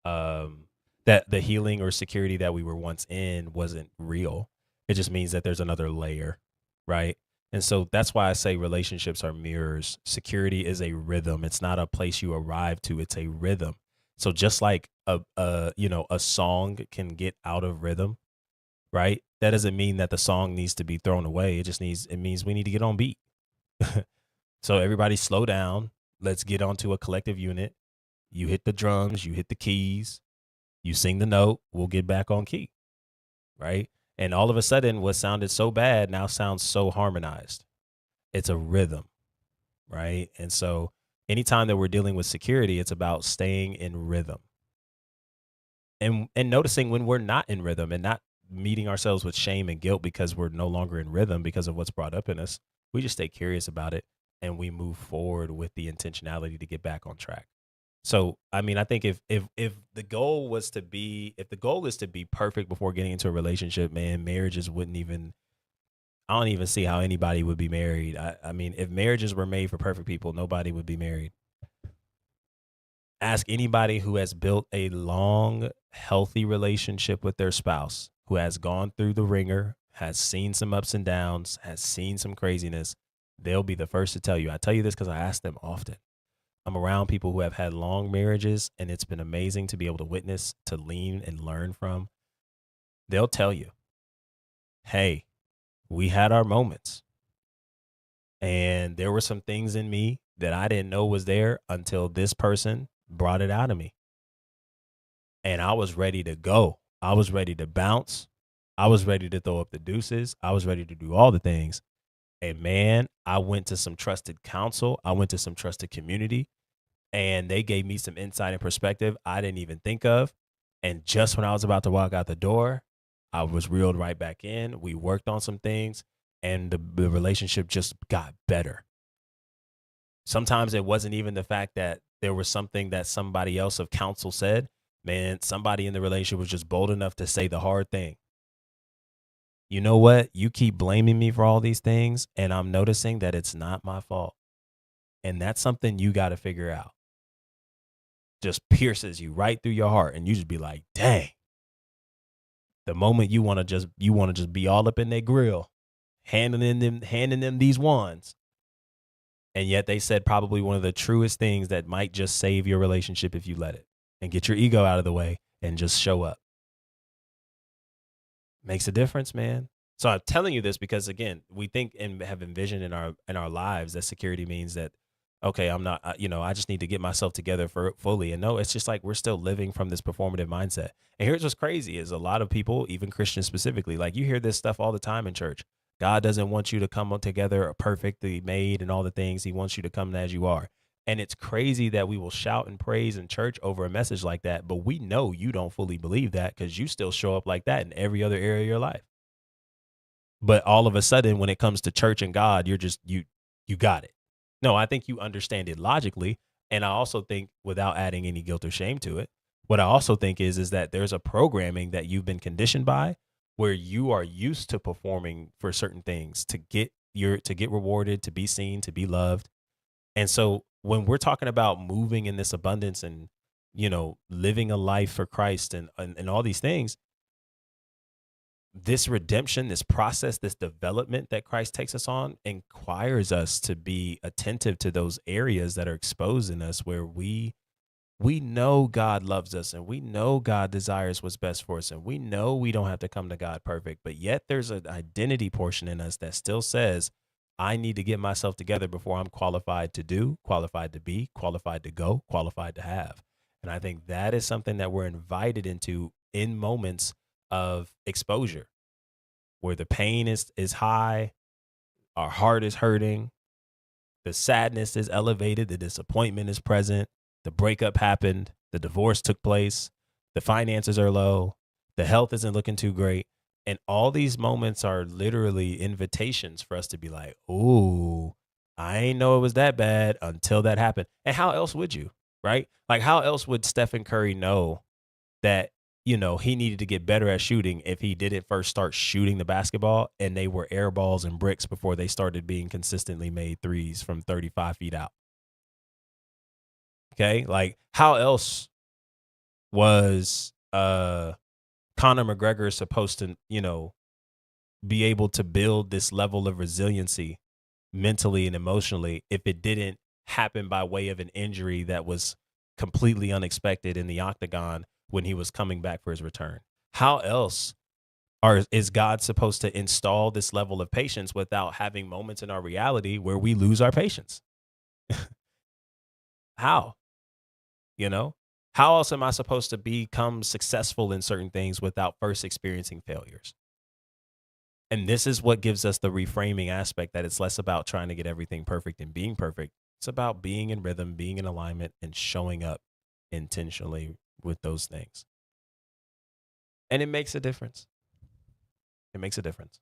um that the healing or security that we were once in wasn't real. It just means that there's another layer, right? And so that's why I say relationships are mirrors. Security is a rhythm. It's not a place you arrive to, it's a rhythm. So just like a song can get out of rhythm, right? That doesn't mean that the song needs to be thrown away. It means we need to get on beat. So everybody slow down. Let's get onto a collective unit. You hit the drums, you hit the keys, you sing the note, we'll get back on key, right? And all of a sudden, what sounded so bad now sounds so harmonized. It's a rhythm, right? And so anytime that we're dealing with security, it's about staying in rhythm and noticing when we're not in rhythm and not meeting ourselves with shame and guilt because we're no longer in rhythm because of what's brought up in us. We just stay curious about it and we move forward with the intentionality to get back on track. So, I mean, I think if the goal was to be if the goal is to be perfect before getting into a relationship, man, marriages wouldn't even I don't even see how anybody would be married. I mean, if marriages were made for perfect people, nobody would be married. Ask anybody who has built a long, healthy relationship with their spouse, who has gone through the ringer, has seen some ups and downs, has seen some craziness. They'll be the first to tell you. I tell you this because I ask them often. I'm around people who have had long marriages, and it's been amazing to be able to witness, to lean and learn from. They'll tell you, hey, we had our moments, and there were some things in me that I didn't know was there until this person brought it out of me. And I was ready to go. I was ready to bounce. I was ready to throw up the deuces. I was ready to do all the things. And man, I went to some trusted counsel. I went to some trusted community, and they gave me some insight and perspective I didn't even think of. And just when I was about to walk out the door, I was reeled right back in. We worked on some things, and the relationship just got better. Sometimes it wasn't even the fact that there was something that somebody else of counsel said. Man, somebody in the relationship was just bold enough to say the hard thing. You know what? You keep blaming me for all these things, and I'm noticing that it's not my fault. And that's something you got to figure out. Just pierces you right through your heart, and you just be like, dang. The moment you want to just be all up in their grill, handing them these ones, And yet they said probably one of the truest things that might just save your relationship if you let it and get your ego out of the way and just show up. Makes a difference, man. So I'm telling you this because again, we think and have envisioned in our lives that security means that okay, I'm not I just need to get myself together for fully. And no, it's just like we're still living from this performative mindset. And here's what's crazy is a lot of people, even Christians specifically, like you hear this stuff all the time in church. God doesn't want you to come together perfectly made and all the things. He wants you to come as you are. And it's crazy that we will shout and praise in church over a message like that, but we know you don't fully believe that because you still show up like that in every other area of your life. But all of a sudden, when it comes to church and God, you're just you got it. No, I think you understand it logically, and I also think without adding any guilt or shame to it, what I also think is that there's a programming that you've been conditioned by where you are used to performing for certain things to get rewarded, to be seen, to be loved. And so when we're talking about moving in this abundance and, living a life for Christ and all these things, this redemption, this process, this development that Christ takes us on inquires us to be attentive to those areas that are exposed in us where we know God loves us and we know God desires what's best for us and we know we don't have to come to God perfect, but yet there's an identity portion in us that still says I need to get myself together before I'm qualified to do, qualified to be, qualified to go, qualified to have. And I think that is something that we're invited into in moments of exposure where the pain is high, our heart is hurting, the sadness is elevated, the disappointment is present, the breakup happened, the divorce took place, the finances are low, the health isn't looking too great. And all these moments are literally invitations for us to be like, ooh, I ain't know it was that bad until that happened. And how else would you, right? Like, how else would Stephen Curry know that, he needed to get better at shooting if he didn't first start shooting the basketball and they were air balls and bricks before they started being consistently made threes from 35 feet out? Okay. Like, how else was Conor McGregor supposed to, be able to build this level of resiliency mentally and emotionally if it didn't happen by way of an injury that was completely unexpected in the octagon when he was coming back for his return? How else is God supposed to install this level of patience without having moments in our reality where we lose our patience? How? You know? How else am I supposed to become successful in certain things without first experiencing failures? And this is what gives us the reframing aspect that it's less about trying to get everything perfect and being perfect. It's about being in rhythm, being in alignment, and showing up intentionally with those things. And it makes a difference. It makes a difference.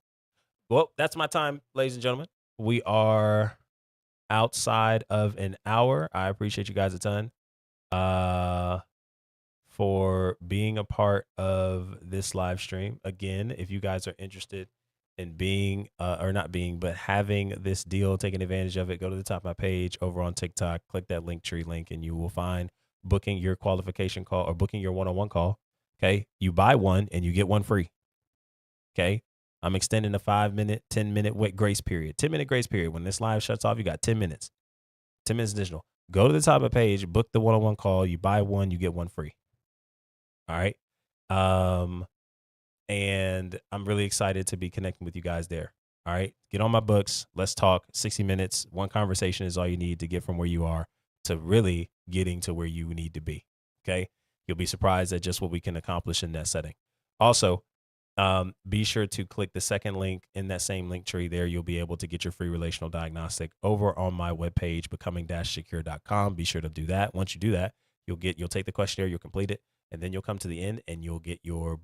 Well, that's my time, ladies and gentlemen. We are outside of an hour. I appreciate you guys a ton for being a part of this live stream. Again, if you guys are interested in being or not being, but having this deal, taking advantage of it, go to the top of my page over on TikTok, click that Linktree link, and you will find booking your qualification call or booking your one-on-one call. Okay. You buy one and you get one free. Okay. I'm extending the 5-minute, 10-minute grace period, 10-minute grace period. When this live shuts off, you got 10 minutes, 10 minutes additional. Go to the top of the page, book the one-on-one call. You buy one, you get one free. All right. And I'm really excited to be connecting with you guys there. All right. Get on my books. Let's talk. 60 minutes. One conversation is all you need to get from where you are to really getting to where you need to be. Okay. You'll be surprised at just what we can accomplish in that setting. Also, be sure to click the second link in that same link tree there. You'll be able to get your free relational diagnostic over on my webpage, becoming-secure.com. Be sure to do that. Once you do that, you'll take the questionnaire, you'll complete it, and then you'll come to the end and you'll get your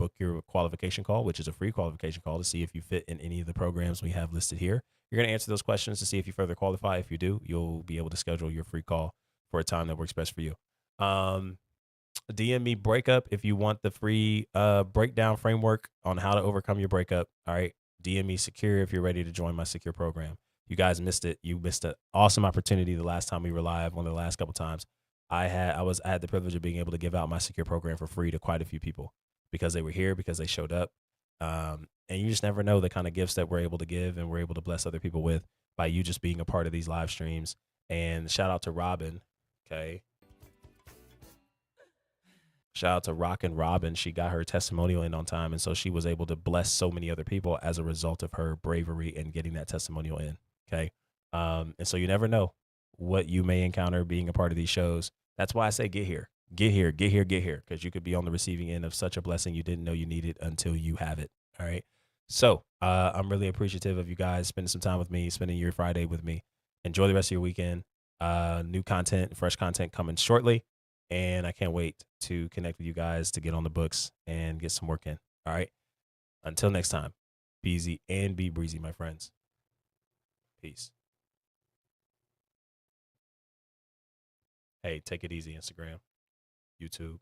qualification call, which is a free qualification call to see if you fit in any of the programs we have listed here. You're going to answer those questions to see if you further qualify. If you do, you'll be able to schedule your free call for a time that works best for you. DM me breakup if you want the free breakdown framework on how to overcome your breakup. All right. DM me secure if you're ready to join my secure program. You guys missed it. You missed an awesome opportunity the last time we were live, one of the last couple times. I had the privilege of being able to give out my secure program for free to quite a few people because they were here, because they showed up. And you just never know the kind of gifts that we're able to give and we're able to bless other people with by you just being a part of these live streams And shout out to Robin. Okay. Shout out to Rockin' Robin. She got her testimonial in on time. And so she was able to bless so many other people as a result of her bravery in getting that testimonial in. Okay. And so you never know what you may encounter being a part of these shows. That's why I say get here. Get here, get here, get here. Because you could be on the receiving end of such a blessing you didn't know you needed until you have it. All right. So I'm really appreciative of you guys spending some time with me, spending your Friday with me. Enjoy the rest of your weekend. New content, fresh content coming shortly. And I can't wait to connect with you guys to get on the books and get some work in. All right. Until next time, be easy and be breezy, my friends. Peace. Hey, take it easy, Instagram, YouTube.